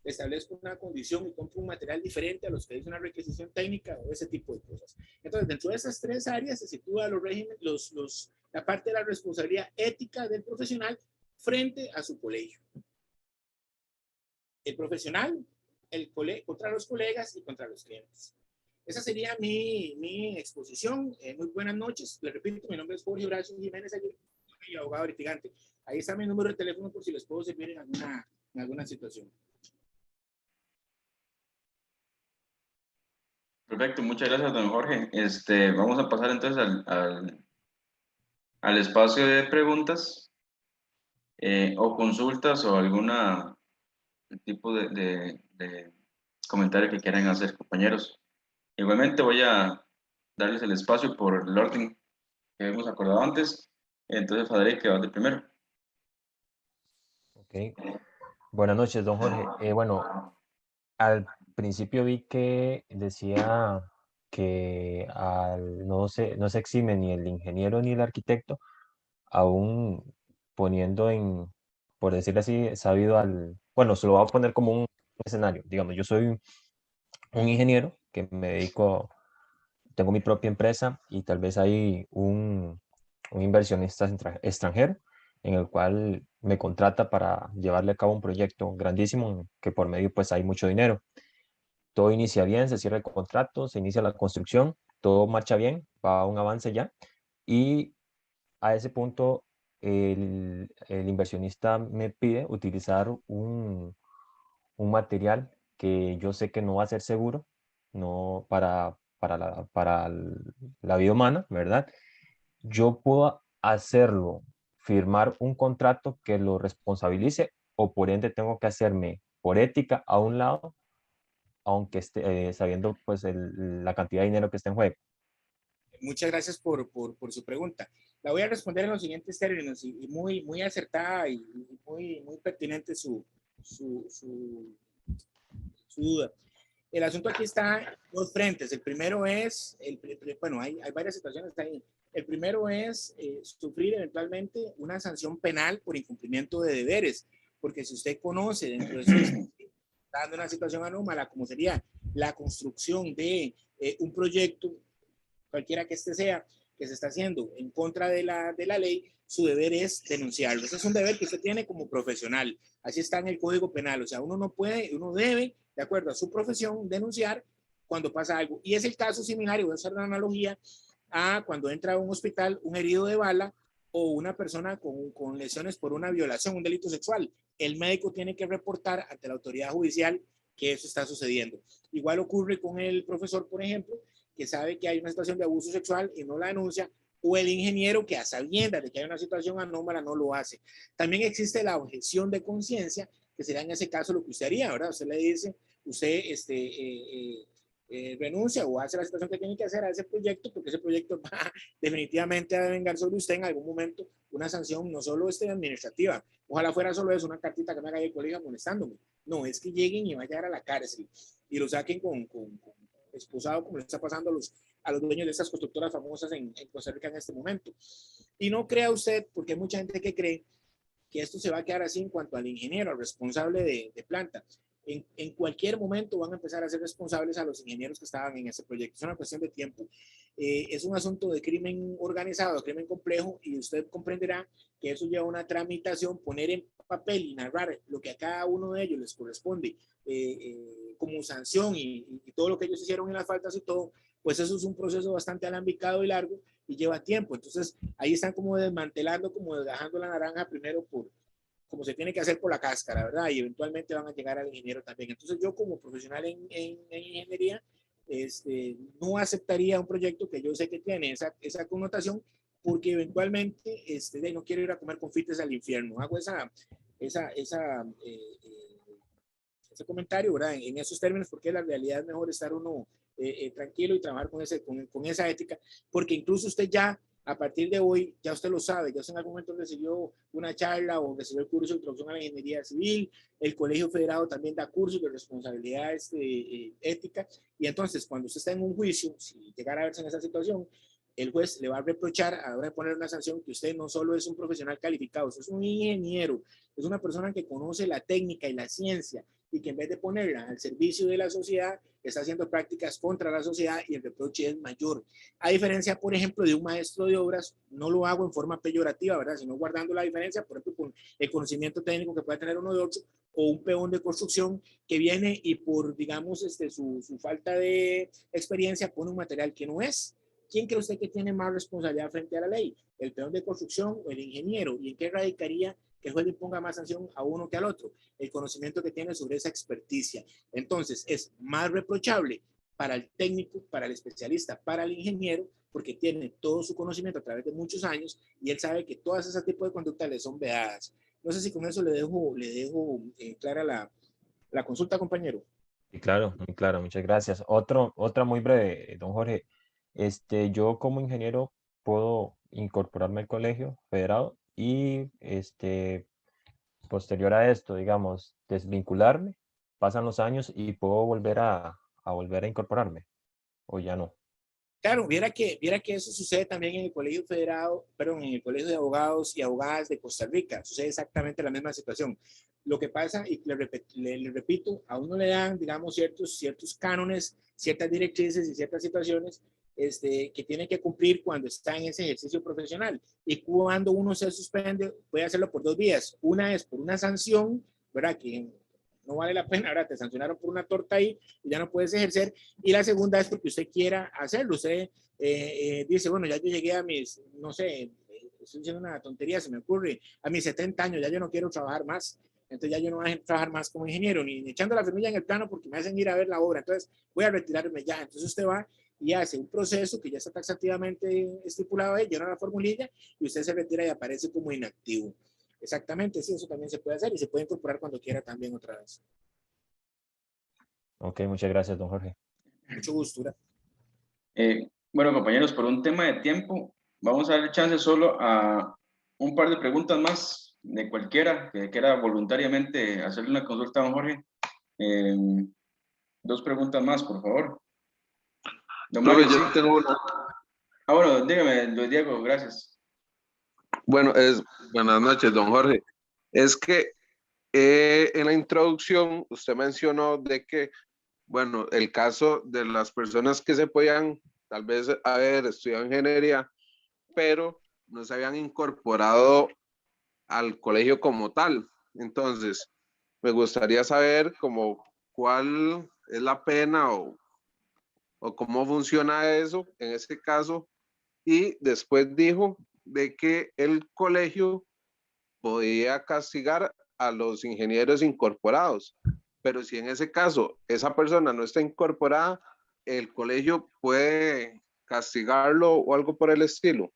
establezco una condición y compro un material diferente a los que dice una requisición técnica o ese tipo de cosas. Entonces, dentro de esas tres áreas se sitúa la parte de la responsabilidad ética del profesional frente a su colegio. El profesional, contra los colegas y contra los clientes. Esa sería mi exposición. Muy buenas noches. Les repito, mi nombre es Jorge Horacio Jiménez Aguirre, abogado litigante. Ahí está mi número de teléfono por si les puedo servir en alguna situación. Perfecto, muchas gracias, don Jorge. Vamos a pasar entonces al espacio de preguntas o consultas o alguna tipo de comentario que quieran hacer, compañeros. Igualmente voy a darles el espacio por el orden que hemos acordado antes. Entonces, Fadrique, que va de primero. Ok. Buenas noches, don Jorge. Bueno, al principio vi que decía que no se exime ni el ingeniero ni el arquitecto, aún poniendo por decirlo así, bueno, se lo voy a poner como un escenario. Digamos, yo soy un ingeniero que tengo mi propia empresa y tal vez hay un inversionista extranjero en el cual me contrata para llevarle a cabo un proyecto grandísimo que por medio pues hay mucho dinero. Todo inicia bien, se cierra el contrato, se inicia la construcción, todo marcha bien, va a un avance ya y a ese punto el inversionista me pide utilizar un material que yo sé que no va a ser seguro, no para la vida humana, ¿verdad? Yo puedo hacerlo, firmar un contrato que lo responsabilice o por ende tengo que hacerme por ética a un lado, aunque esté sabiendo pues la cantidad de dinero que está en juego. Muchas gracias por su pregunta. La voy a responder en los siguientes términos y muy acertada y muy pertinente su duda. El asunto aquí está en dos frentes. El primero es, bueno, hay varias situaciones ahí. El primero es sufrir eventualmente una sanción penal por incumplimiento de deberes, porque si usted conoce dentro de su está dando una situación anómala, como sería la construcción de un proyecto, cualquiera que este sea, que se está haciendo en contra de la ley, su deber es denunciarlo. Ese es un deber que usted tiene como profesional. Así está en el Código Penal. O sea, uno no puede, uno debe, de acuerdo a su profesión, denunciar cuando pasa algo. Y es el caso similar, y voy a hacer una analogía, a cuando entra a un hospital un herido de bala o una persona con lesiones por una violación, un delito sexual. El médico tiene que reportar ante la autoridad judicial que eso está sucediendo. Igual ocurre con el profesor, por ejemplo, que sabe que hay una situación de abuso sexual y no la denuncia, o el ingeniero que a sabiendas de que hay una situación anómala no lo hace. También existe la objeción de conciencia, que sería en ese caso lo que usted haría, ¿verdad? Usted le dice, usted renuncia o hace la situación que tiene que hacer a ese proyecto, porque ese proyecto va definitivamente a vengar sobre usted en algún momento una sanción, no solo administrativa. Ojalá fuera solo eso, una cartita que me haga el colega molestándome. No, es que lleguen y vayan a la cárcel y lo saquen con expulsado, como le está pasando a los dueños de estas constructoras famosas en Costa Rica en este momento. Y no crea usted, porque hay mucha gente que cree que esto se va a quedar así en cuanto al ingeniero, al responsable de planta. En cualquier momento van a empezar a ser responsables a los ingenieros que estaban en ese proyecto. Es una cuestión de tiempo. Es un asunto de crimen organizado, crimen complejo, y usted comprenderá que eso lleva una tramitación, poner en papel y narrar lo que a cada uno de ellos les corresponde como sanción y todo lo que ellos hicieron en las faltas y todo, pues eso es un proceso bastante alambicado y largo y lleva tiempo. Entonces, ahí están como desmantelando, como desgajando la naranja primero como se tiene que hacer por la cáscara, ¿verdad? Y eventualmente van a llegar al ingeniero también. Entonces, yo como profesional en ingeniería, no aceptaría un proyecto que yo sé que tiene esa connotación, porque eventualmente no quiero ir a comer confites al infierno. Hago ese comentario, ¿verdad? En esos términos, porque la realidad es mejor estar uno tranquilo y trabajar con esa ética, porque incluso usted ya A partir de hoy, ya usted lo sabe, ya usted en algún momento recibió una charla o recibió el curso de introducción a la ingeniería civil, el Colegio Federado también da cursos de responsabilidad ética, y entonces cuando usted está en un juicio, si llegara a verse en esa situación, el juez le va a reprochar a la hora de poner una sanción que usted no solo es un profesional calificado, usted es un ingeniero, es una persona que conoce la técnica y la ciencia, y que en vez de ponerla al servicio de la sociedad, está haciendo prácticas contra la sociedad y el reproche es mayor. A diferencia, por ejemplo, de un maestro de obras, no lo hago en forma peyorativa, ¿verdad? Sino guardando la diferencia, por ejemplo, con el conocimiento técnico que puede tener uno de otro, o un peón de construcción que viene y por, digamos, su falta de experiencia pone un material que no es. ¿Quién cree usted que tiene más responsabilidad frente a la ley? ¿El peón de construcción o el ingeniero? ¿Y en qué radicaría que el juez le ponga más sanción a uno que al otro? El conocimiento que tiene sobre esa experticia. Entonces, es más reprochable para el técnico, para el especialista, para el ingeniero, porque tiene todo su conocimiento a través de muchos años y él sabe que todas esas tipos de conductas le son vedadas. No sé si con eso le dejo clara la consulta, compañero. Y claro, muy claro, muchas gracias. Otra muy breve, don Jorge. Yo como ingeniero puedo incorporarme al colegio federado y posterior a esto, digamos, desvincularme, pasan los años y puedo volver a incorporarme, o ya no. Claro, viera que eso sucede también en el Colegio Federado, perdón, en el Colegio de Abogados y Abogadas de Costa Rica. Sucede exactamente la misma situación. Lo que pasa, y le repito, a uno le dan, digamos, ciertos cánones, ciertas directrices y ciertas situaciones que tiene que cumplir cuando está en ese ejercicio profesional. Y cuando uno se suspende, puede hacerlo por dos vías. Una es por una sanción, ¿verdad? Que no vale la pena, ahora te sancionaron por una torta ahí y ya no puedes ejercer. Y la segunda es porque usted quiera hacerlo. Usted dice, bueno, ya yo llegué a mis, no sé, estoy diciendo una tontería, se me ocurre, a mis 70 años, ya yo no quiero trabajar más. Entonces ya yo no voy a trabajar más como ingeniero, ni echando la firmilla en el plano porque me hacen ir a ver la obra. Entonces voy a retirarme ya. Entonces usted va y hace un proceso que ya está taxativamente estipulado ahí, llena la formulilla y usted se retira y aparece como inactivo. Exactamente, sí, eso también se puede hacer y se puede incorporar cuando quiera también otra vez. Ok, muchas gracias, don Jorge. Mucho gusto. Bueno, compañeros, por un tema de tiempo, vamos a darle chance solo a un par de preguntas más de cualquiera que quiera voluntariamente hacerle una consulta a don Jorge. Dos preguntas más, por favor. Don Profe, Mario, yo sí. tengo una. Bueno, dígame, Luis Diego, gracias. Bueno, buenas noches, don Jorge. Es que en la introducción usted mencionó de que, bueno, el caso de las personas que se podían tal vez haber estudiado ingeniería, pero no se habían incorporado al colegio como tal. Entonces, me gustaría saber como cuál es la pena o cómo funciona eso en este caso. Y después dijo de que el colegio podía castigar a los ingenieros incorporados, pero si en ese caso esa persona no está incorporada, el colegio puede castigarlo o algo por el estilo.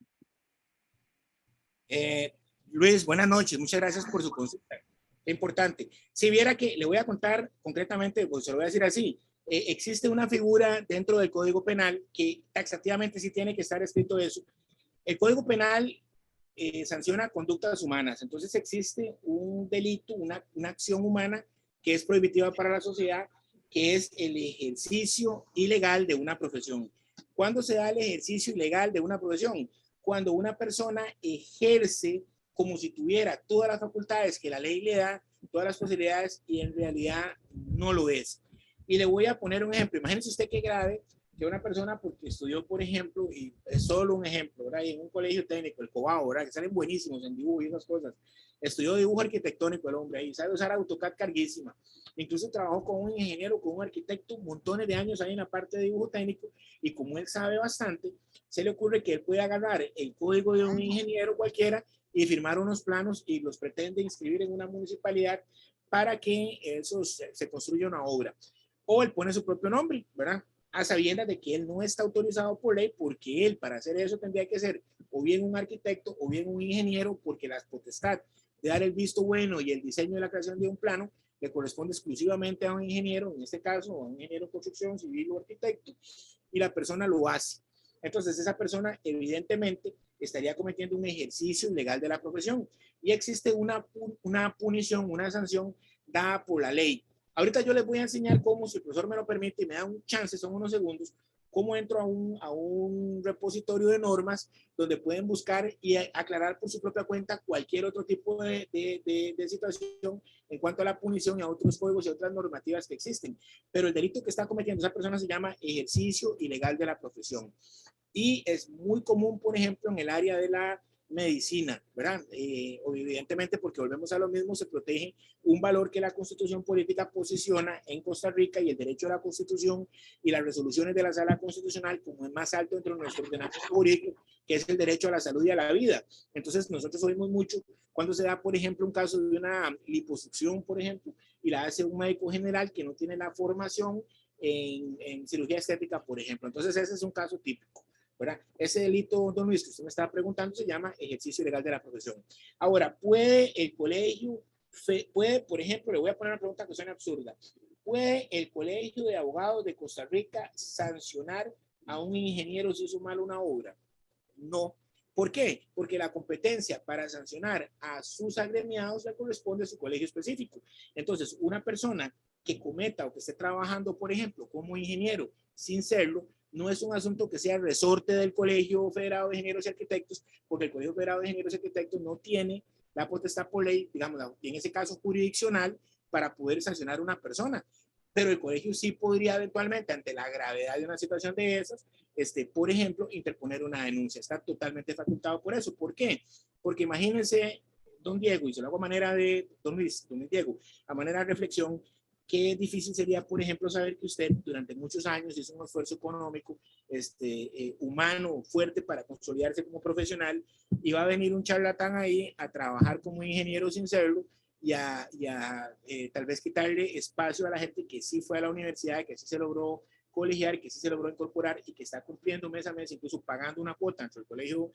Luis, buenas noches. Muchas gracias por su consulta. Es importante. Si viera que le voy a contar concretamente, pues se lo voy a decir así. Existe una figura dentro del Código Penal que taxativamente sí tiene que estar escrito eso. El Código Penal sanciona conductas humanas. Entonces existe un delito, una acción humana que es prohibitiva para la sociedad, que es el ejercicio ilegal de una profesión. ¿Cuándo se da el ejercicio ilegal de una profesión? Cuando una persona ejerce como si tuviera todas las facultades que la ley le da, todas las posibilidades, y en realidad no lo es. Y le voy a poner un ejemplo. Imagínese usted qué grave que una persona, porque estudió, por ejemplo, y es solo un ejemplo, ¿verdad? Y en un colegio técnico, el Cobao, ¿verdad? Que salen buenísimos en dibujo y esas cosas. Estudió dibujo arquitectónico el hombre ahí, sabe usar AutoCAD carguísima. Incluso trabajó con un ingeniero, con un arquitecto, montones de años ahí en la parte de dibujo técnico, y como él sabe bastante, se le ocurre que él puede agarrar el código de un ingeniero cualquiera y firmar unos planos y los pretende inscribir en una municipalidad para que eso se construya una obra. O él pone su propio nombre, ¿verdad? A sabiendas de que él no está autorizado por ley, porque él para hacer eso tendría que ser o bien un arquitecto o bien un ingeniero, porque la potestad de dar el visto bueno y el diseño de la creación de un plano le corresponde exclusivamente a un ingeniero, en este caso a un ingeniero de construcción civil o arquitecto, y la persona lo hace. Entonces esa persona evidentemente estaría cometiendo un ejercicio ilegal de la profesión. Y existe una punición, una sanción dada por la ley. Ahorita yo les voy a enseñar cómo, si el profesor me lo permite y me da un chance, son unos segundos, cómo entro a un repositorio de normas donde pueden buscar y aclarar por su propia cuenta cualquier otro tipo de situación en cuanto a la punición y a otros códigos y otras normativas que existen. Pero el delito que está cometiendo esa persona se llama ejercicio ilegal de la profesión. Y es muy común, por ejemplo, en el área de la medicina, ¿verdad? Evidentemente, porque volvemos a lo mismo, se protege un valor que la Constitución Política posiciona en Costa Rica y el derecho a la Constitución y las resoluciones de la Sala Constitucional como el más alto dentro de nuestro ordenamiento jurídico, que es el derecho a la salud y a la vida. Entonces, nosotros oímos mucho cuando se da, por ejemplo, un caso de una liposucción, por ejemplo, y la hace un médico general que no tiene la formación en cirugía estética, por ejemplo. Entonces, ese es un caso típico, ¿verdad? Ese delito, don Luis, que usted me estaba preguntando, se llama ejercicio ilegal de la profesión. Ahora, ¿puede el colegio, por ejemplo, le voy a poner una pregunta que suena absurda, ¿puede el Colegio de Abogados de Costa Rica sancionar a un ingeniero si hizo mal una obra? No. ¿Por qué? Porque la competencia para sancionar a sus agremiados le corresponde a su colegio específico. Entonces, una persona que cometa o que esté trabajando, por ejemplo, como ingeniero sin serlo, no es un asunto que sea resorte del Colegio Federado de Ingenieros y Arquitectos, porque el Colegio Federado de Ingenieros y Arquitectos no tiene la potestad por ley, digamos, en ese caso jurisdiccional, para poder sancionar a una persona. Pero el colegio sí podría eventualmente, ante la gravedad de una situación de esas, por ejemplo, interponer una denuncia. Está totalmente facultado por eso. ¿Por qué? Porque imagínense, don Diego, y se lo hago a manera de, don Luis, don Diego, a manera de reflexión, qué difícil sería, por ejemplo, saber que usted durante muchos años hizo un esfuerzo económico, humano, fuerte para consolidarse como profesional, y va a venir un charlatán ahí a trabajar como ingeniero sin serlo, y a tal vez quitarle espacio a la gente que sí fue a la universidad, que sí se logró colegiar, que sí se logró incorporar y que está cumpliendo mes a mes, incluso pagando una cuota entre el colegio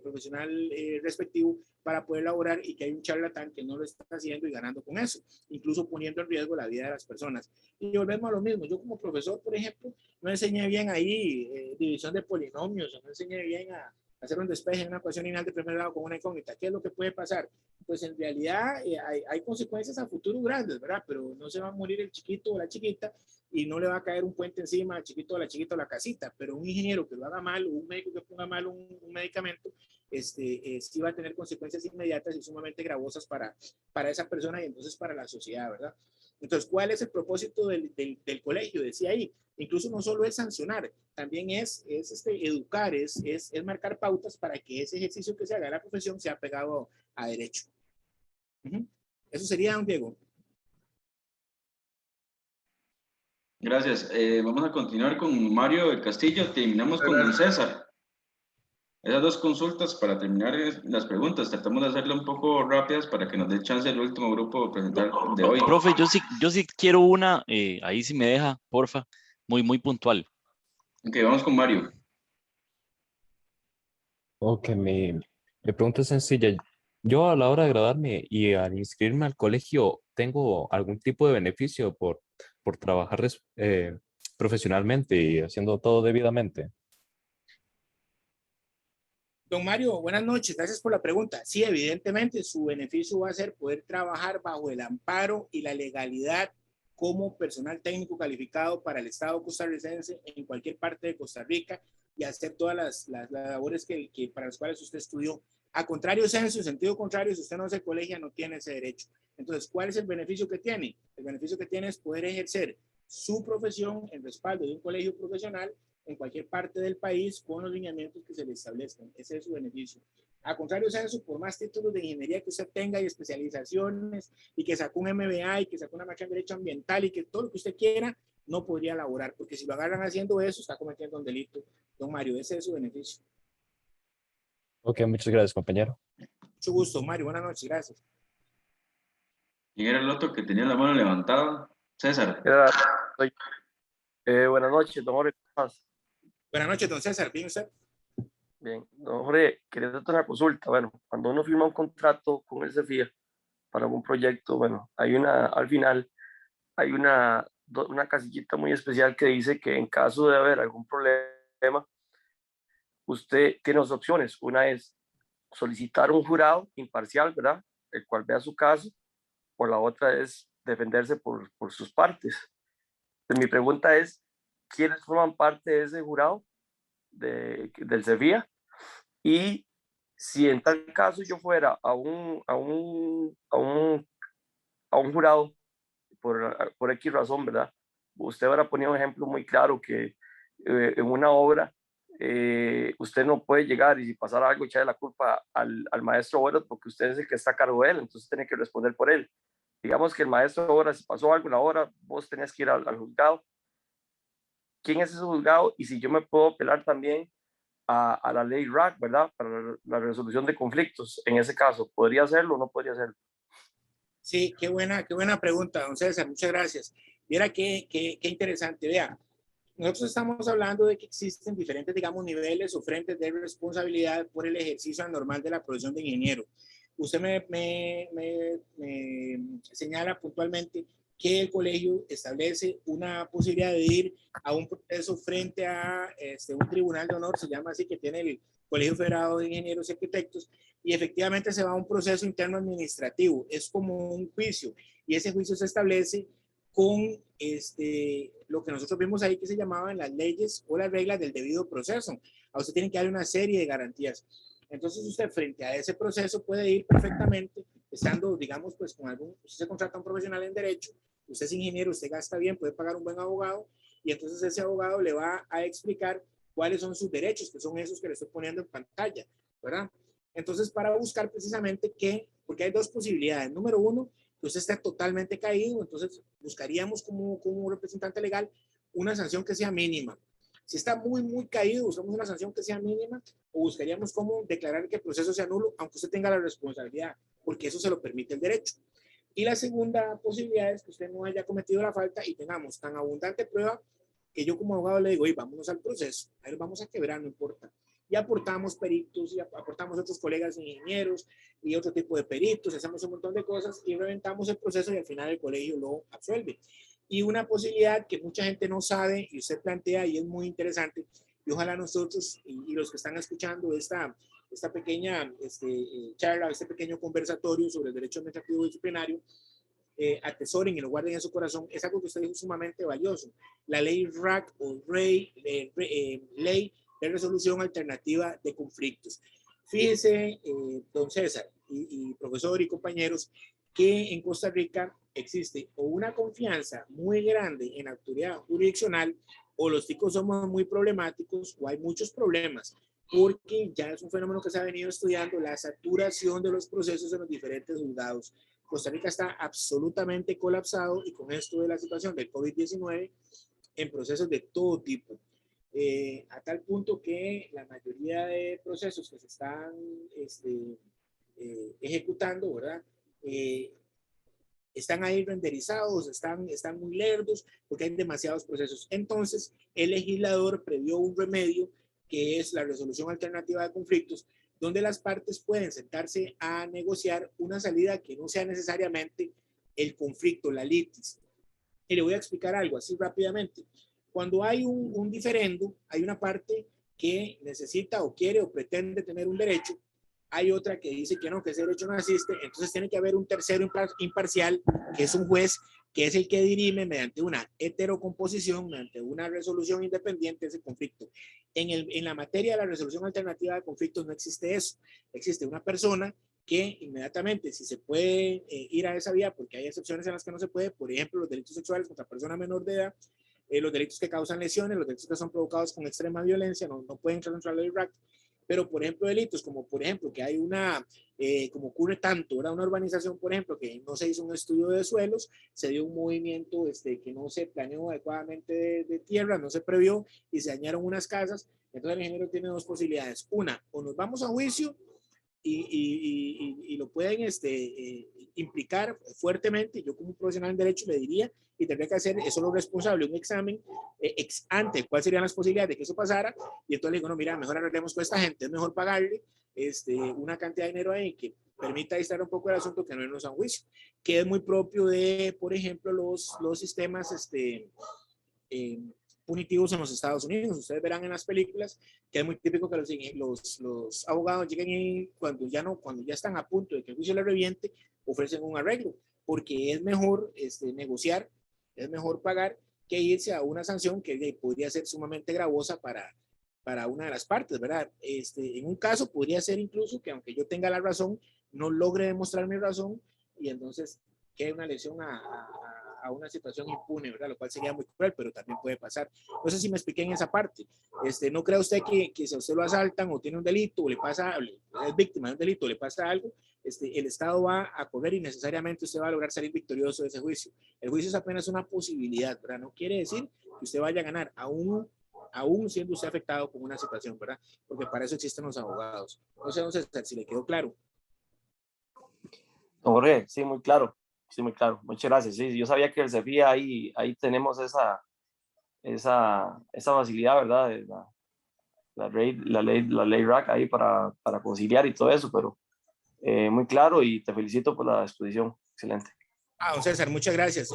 profesional respectivo para poder laborar, y que hay un charlatán que no lo está haciendo y ganando con eso, incluso poniendo en riesgo la vida de las personas. Y volvemos a lo mismo. Yo como profesor, por ejemplo, no enseñé bien ahí división de polinomios, no enseñé bien a hacer un despeje en una ecuación lineal de primer grado con una incógnita. ¿Qué es lo que puede pasar? Pues en realidad hay consecuencias a futuro grandes, ¿verdad? Pero no se va a morir el chiquito o la chiquita y no le va a caer un puente encima al chiquito o la chiquita o la casita, pero un ingeniero que lo haga mal o un médico que ponga mal un medicamento, sí va a tener consecuencias inmediatas y sumamente gravosas para esa persona y entonces para la sociedad, ¿verdad? Entonces, ¿cuál es el propósito del colegio? Decía ahí, incluso no solo es sancionar, también es educar, es marcar pautas para que ese ejercicio que se haga de la profesión sea pegado a derecho. Eso sería, don Diego. Gracias. Vamos a continuar con Mario del Castillo. Terminamos con don César. Esas dos consultas para terminar las preguntas. Tratamos de hacerlo un poco rápidas para que nos dé chance el último grupo de presentar de hoy. Profe, yo sí quiero una, ahí sí me deja, porfa, muy puntual. Ok, vamos con Mario. Ok, mi pregunta es sencilla. Yo a la hora de graduarme y al inscribirme al colegio, ¿tengo algún tipo de beneficio por trabajar profesionalmente y haciendo todo debidamente? Don Mario, buenas noches, gracias por la pregunta. Sí, evidentemente su beneficio va a ser poder trabajar bajo el amparo y la legalidad como personal técnico calificado para el Estado costarricense en cualquier parte de Costa Rica y hacer todas las labores para las cuales usted estudió. A contrario, sea en su sentido contrario, si usted no se colegia, no tiene ese derecho. Entonces, ¿cuál es el beneficio que tiene? El beneficio que tiene es poder ejercer su profesión en respaldo de un colegio profesional en cualquier parte del país con los lineamientos que se le establezcan. Ese es su beneficio. A contrario, Censo, por más títulos de ingeniería que usted tenga y especializaciones y que sacó un MBA y que sacó una maestría en Derecho Ambiental y que todo lo que usted quiera, no podría laborar, porque si lo agarran haciendo eso, está cometiendo un delito. Don Mario, ese es su beneficio. Ok, muchas gracias, compañero. Mucho gusto, Mario. Buenas noches, gracias. ¿Quién era el otro que tenía la mano levantada? César. Buenas noches, don Jorge. Buenas noches, don César. ¿Bien usted? Bien, don Jorge, quería hacer una consulta. Bueno, cuando uno firma un contrato con el CEFIA para algún proyecto, bueno, al final hay una casillita muy especial que dice que en caso de haber algún problema, usted tiene dos opciones. Una es solicitar un jurado imparcial, ¿verdad? El cual vea su caso, o la otra es defenderse por sus partes. Entonces, mi pregunta es, ¿quiénes forman parte de ese jurado del CEFIA? Y si en tal caso yo fuera a un jurado por X razón, ¿verdad? Usted ahora ponía un ejemplo muy claro que en una obra usted no puede llegar y si pasara algo echarle la culpa al maestro obra porque usted es el que está a cargo de él, entonces tiene que responder por él. Digamos que el maestro obra, si pasó algo en la obra, vos tenés que ir al juzgado. ¿Quién es ese juzgado? Y si yo me puedo apelar también a la ley RAC, ¿verdad? Para la resolución de conflictos. En ese caso, ¿podría hacerlo o no podría hacerlo? Sí, qué buena pregunta, don César, muchas gracias. Mira qué interesante, vea. Nosotros estamos hablando de que existen diferentes, digamos, niveles o frentes de responsabilidad por el ejercicio anormal de la profesión de ingeniero. Usted me señala puntualmente que el colegio establece una posibilidad de ir a un proceso frente a un tribunal de honor, se llama así, que tiene el Colegio Federado de Ingenieros y Arquitectos, y efectivamente se va a un proceso interno administrativo, es como un juicio, y ese juicio se establece con lo que nosotros vimos ahí que se llamaban las leyes o las reglas del debido proceso. A usted tienen que darle una serie de garantías. Entonces usted frente a ese proceso puede ir perfectamente, estando, digamos, pues con usted se contrata a un profesional en derecho, usted es ingeniero, usted gasta bien, puede pagar un buen abogado, y entonces ese abogado le va a explicar cuáles son sus derechos, que son esos que le estoy poniendo en pantalla, ¿verdad? Entonces, para buscar precisamente porque hay dos posibilidades. Número uno, que usted esté totalmente caído, entonces buscaríamos como representante legal una sanción que sea mínima. Si está muy caído, buscamos una sanción que sea mínima o buscaríamos cómo declarar que el proceso sea nulo, aunque usted tenga la responsabilidad, porque eso se lo permite el derecho. Y la segunda posibilidad es que usted no haya cometido la falta y tengamos tan abundante prueba que yo como abogado le digo, oye, vámonos al proceso, a ver, vamos a quebrar, no importa. Y aportamos peritos, y aportamos otros colegas ingenieros y otro tipo de peritos, hacemos un montón de cosas y reventamos el proceso y al final el colegio lo absuelve. Y una posibilidad que mucha gente no sabe y usted plantea y es muy interesante, y ojalá nosotros y los que están escuchando esta pequeña charla, este pequeño conversatorio sobre el derecho administrativo disciplinario, atesoren y lo guarden en su corazón, es algo que usted dijo sumamente valioso. La ley RAC o ley de resolución alternativa de conflictos. Fíjese, don César y profesor y compañeros, que en Costa Rica existe o una confianza muy grande en la autoridad jurisdiccional o los ticos somos muy problemáticos o hay muchos problemas porque ya es un fenómeno que se ha venido estudiando, la saturación de los procesos en los diferentes juzgados. Costa Rica está absolutamente colapsado y con esto de la situación del COVID-19 en procesos de todo tipo. A tal punto que la mayoría de procesos que se están ejecutando, ¿verdad? Están ahí renderizados, están muy lerdos porque hay demasiados procesos. Entonces, el legislador previó un remedio que es la resolución alternativa de conflictos, donde las partes pueden sentarse a negociar una salida que no sea necesariamente el conflicto, la litis. Y le voy a explicar algo así rápidamente. Cuando hay un diferendo, hay una parte que necesita o quiere o pretende tener un derecho, hay otra que dice que no, que ese derecho no existe, entonces tiene que haber un tercero imparcial, que es un juez, que es el que dirime mediante una heterocomposición, mediante una resolución independiente de ese conflicto. En la materia de la resolución alternativa de conflictos no existe eso. Existe una persona que inmediatamente, si se puede ir a esa vía, porque hay excepciones en las que no se puede, por ejemplo, los delitos sexuales contra persona menor de edad, los delitos que causan lesiones, los delitos que son provocados con extrema violencia, no pueden entrar dentro de la ley RAC. Pero, por ejemplo, delitos como, por ejemplo, que hay como ocurre tanto, ¿verdad? Una urbanización, por ejemplo, que no se hizo un estudio de suelos, se dio un movimiento que no se planeó adecuadamente de tierra, no se previó y se dañaron unas casas. Entonces, el ingeniero tiene dos posibilidades. Una, o nos vamos a juicio y lo pueden implicar fuertemente. Yo como profesional en derecho le diría y tendría que hacer eso lo responsable, un examen ex ante, cuáles serían las posibilidades de que eso pasara, y entonces le digo, no, mira, mejor arreglemos con esta gente, es mejor pagarle una cantidad de dinero ahí que permita distraer un poco el asunto que no irnos a un juicio, que es muy propio de, por ejemplo, los sistemas punitivos en los Estados Unidos. Ustedes verán en las películas que es muy típico que los abogados lleguen y cuando ya están a punto de que el juicio les reviente, ofrecen un arreglo, porque es mejor negociar, es mejor pagar que irse a una sanción que podría ser sumamente gravosa para una de las partes, ¿verdad? En un caso podría ser incluso que aunque yo tenga la razón, no logre demostrar mi razón y entonces quede una lesión a una situación impune, ¿verdad? Lo cual sería muy cruel, pero también puede pasar. No sé si me expliqué en esa parte. ¿No cree usted que si a usted lo asaltan o tiene un delito o le pasa, es víctima de un delito o le pasa algo, el Estado va a correr y necesariamente usted va a lograr salir victorioso de ese juicio? El juicio es apenas una posibilidad, ¿verdad? No quiere decir que usted vaya a ganar aún siendo usted afectado con una situación, ¿verdad? Porque para eso existen los abogados. No sé, don César, si le quedó claro. Jorge, sí, muy claro. Sí, muy claro. Muchas gracias. Sí, yo sabía que el CEFI ahí tenemos esa facilidad, ¿verdad? La ley RAC ahí para conciliar y todo eso, pero muy claro y te felicito por la exposición. Excelente. Don César, muchas gracias.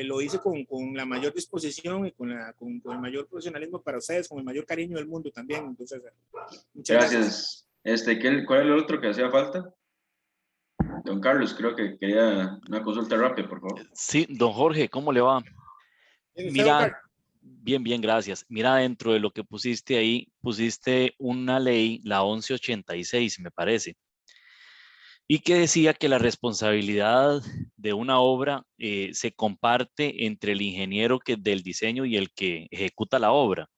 Lo hice con la mayor disposición y con el mayor profesionalismo para ustedes, con el mayor cariño del mundo también. Entonces, muchas gracias. ¿Cuál es el otro que hacía falta? Don Carlos, creo que quería una consulta rápida, por favor. Sí, don Jorge, ¿cómo le va? Mira, bien, gracias. Mira, dentro de lo que pusiste ahí, pusiste una ley, la 1186, me parece, y que decía que la responsabilidad de una obra se comparte entre el ingeniero del diseño y el que ejecuta la obra.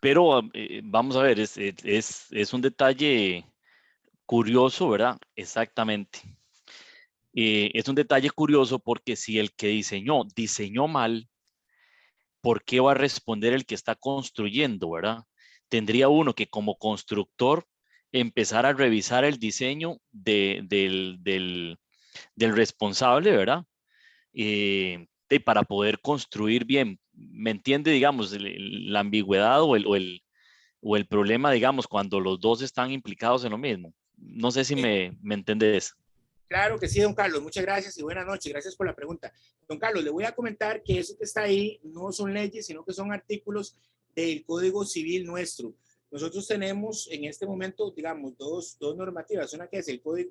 Pero vamos a ver, es un detalle curioso, ¿verdad? Exactamente. Es un detalle curioso porque si el que diseñó mal, ¿por qué va a responder el que está construyendo, verdad? Tendría uno que como constructor empezar a revisar el diseño del responsable, ¿verdad? Para poder construir bien. ¿Me entiende, digamos, la ambigüedad o el problema, digamos, cuando los dos están implicados en lo mismo? No sé si me entendés. Claro que sí, don Carlos. Muchas gracias y buenas noches. Gracias por la pregunta. Don Carlos, le voy a comentar que eso que está ahí no son leyes, sino que son artículos del Código Civil nuestro. Nosotros tenemos en este momento, digamos, dos normativas. Una que es el Código,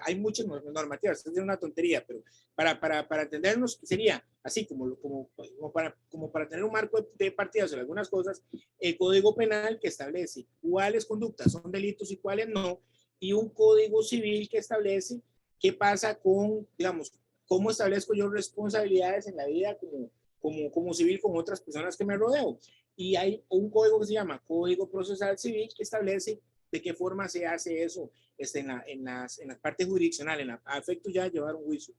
hay muchas normativas, es una tontería, pero para entendernos sería así como para tener un marco de partida sobre algunas cosas, el Código Penal que establece cuáles conductas son delitos y cuáles no, y un Código Civil que establece qué pasa con, digamos, cómo establezco yo responsabilidades en la vida como civil con otras personas que me rodeo. Y hay un código que se llama Código Procesal Civil que establece de qué forma se hace eso en la parte jurisdiccional, a efecto ya de llevar un juicio.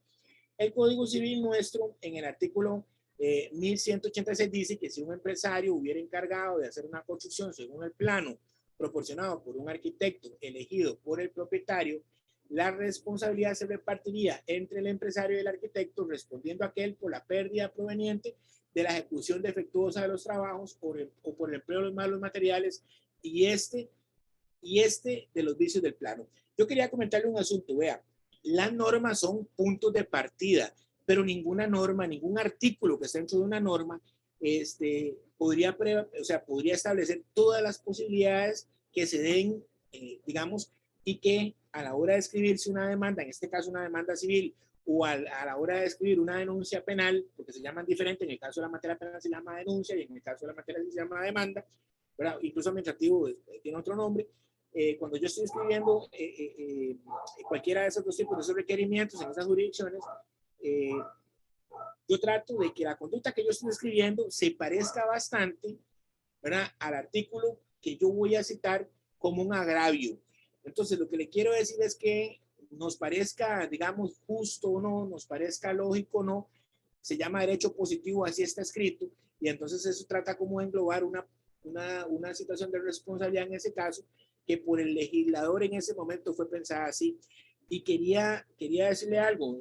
El Código Civil nuestro, en el artículo 1186, dice que si un empresario hubiera encargado de hacer una construcción según el plano proporcionado por un arquitecto elegido por el propietario, la responsabilidad se repartiría entre el empresario y el arquitecto, respondiendo aquel por la pérdida proveniente de la ejecución defectuosa de los trabajos o por el empleo de los malos materiales y este de los vicios del plano. Yo quería comentarle un asunto, vea, las normas son puntos de partida, pero ninguna norma, ningún artículo que esté dentro de una norma podría establecer todas las posibilidades que se den, digamos, y que a la hora de escribirse una demanda, en este caso una demanda civil, o a la hora de escribir una denuncia penal, porque se llaman diferente, en el caso de la materia penal se llama denuncia y en el caso de la materia se llama demanda, ¿verdad? Incluso administrativo tiene otro nombre. Cuando yo estoy escribiendo cualquiera de esos dos tipos de esos requerimientos en esas jurisdicciones, yo trato de que la conducta que yo estoy escribiendo se parezca bastante, ¿verdad?, al artículo que yo voy a citar como un agravio. Entonces, lo que le quiero decir es que nos parezca, digamos, justo o no, nos parezca lógico o no, se llama derecho positivo, así está escrito, y entonces eso trata como de englobar una situación de responsabilidad en ese caso, que por el legislador en ese momento fue pensada así. Y quería decirle algo,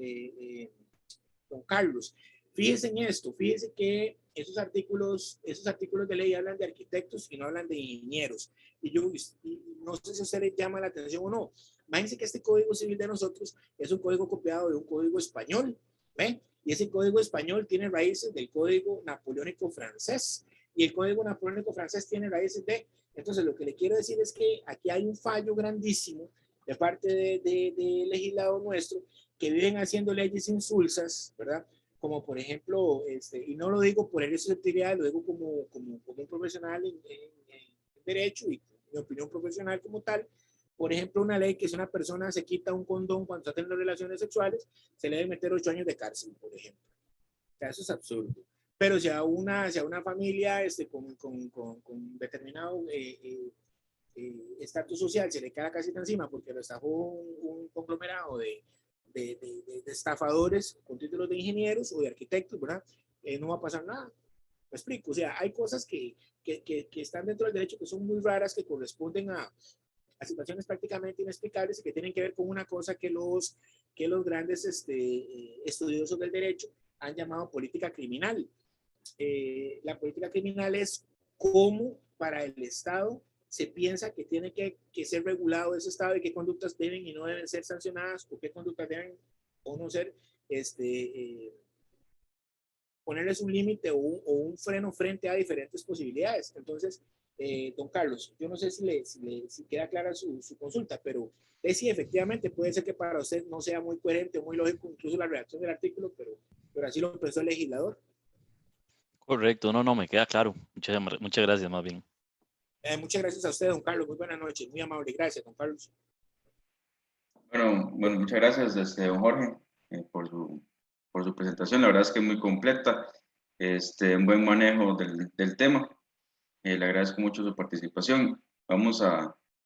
don Carlos, fíjese en esto, fíjese que esos artículos de ley hablan de arquitectos y no hablan de ingenieros. Y no sé si a usted le llama la atención o no. Imagínense que este Código Civil de nosotros es un código copiado de un código español, ¿ve? Y ese código español tiene raíces del código napoleónico francés. Y el código napoleónico francés tiene raíces de... Entonces, lo que le quiero decir es que aquí hay un fallo grandísimo de parte de legislador nuestro que viven haciendo leyes insulsas, ¿verdad? Como por ejemplo, y no lo digo por el susceptibilidad, lo digo como un profesional en derecho y mi opinión profesional como tal. Por ejemplo, una ley que si una persona se quita un condón cuando está teniendo relaciones sexuales, se le debe meter 8 años de cárcel, por ejemplo. O sea, eso es absurdo. Pero si a una familia con determinado estatus social se le cae la casita encima porque lo estafó un conglomerado de estafadores con títulos de ingenieros o de arquitectos, ¿verdad? No va a pasar nada. Me explico. O sea, hay cosas que están dentro del derecho que son muy raras, que corresponden a situaciones prácticamente inexplicables y que tienen que ver con una cosa que los grandes estudiosos del derecho han llamado política criminal. La política criminal es cómo para el Estado se piensa que tiene que ser regulado ese Estado y qué conductas deben y no deben ser sancionadas o qué conductas deben o no ser, ponerles un límite o un freno frente a diferentes posibilidades. Entonces, don Carlos, yo no sé si queda clara su consulta, pero sí, efectivamente puede ser que para usted no sea muy coherente o muy lógico incluso la redacción del artículo, pero así lo pensó el legislador. Correcto, no, me queda claro. Muchas gracias, más bien. Muchas gracias a usted, don Carlos. Muy buenas noches. Muy amable. Gracias, don Carlos. Bueno, muchas gracias, don Jorge, por su presentación. La verdad es que es muy completa, un buen manejo del tema. Le agradezco mucho su participación. Vamos a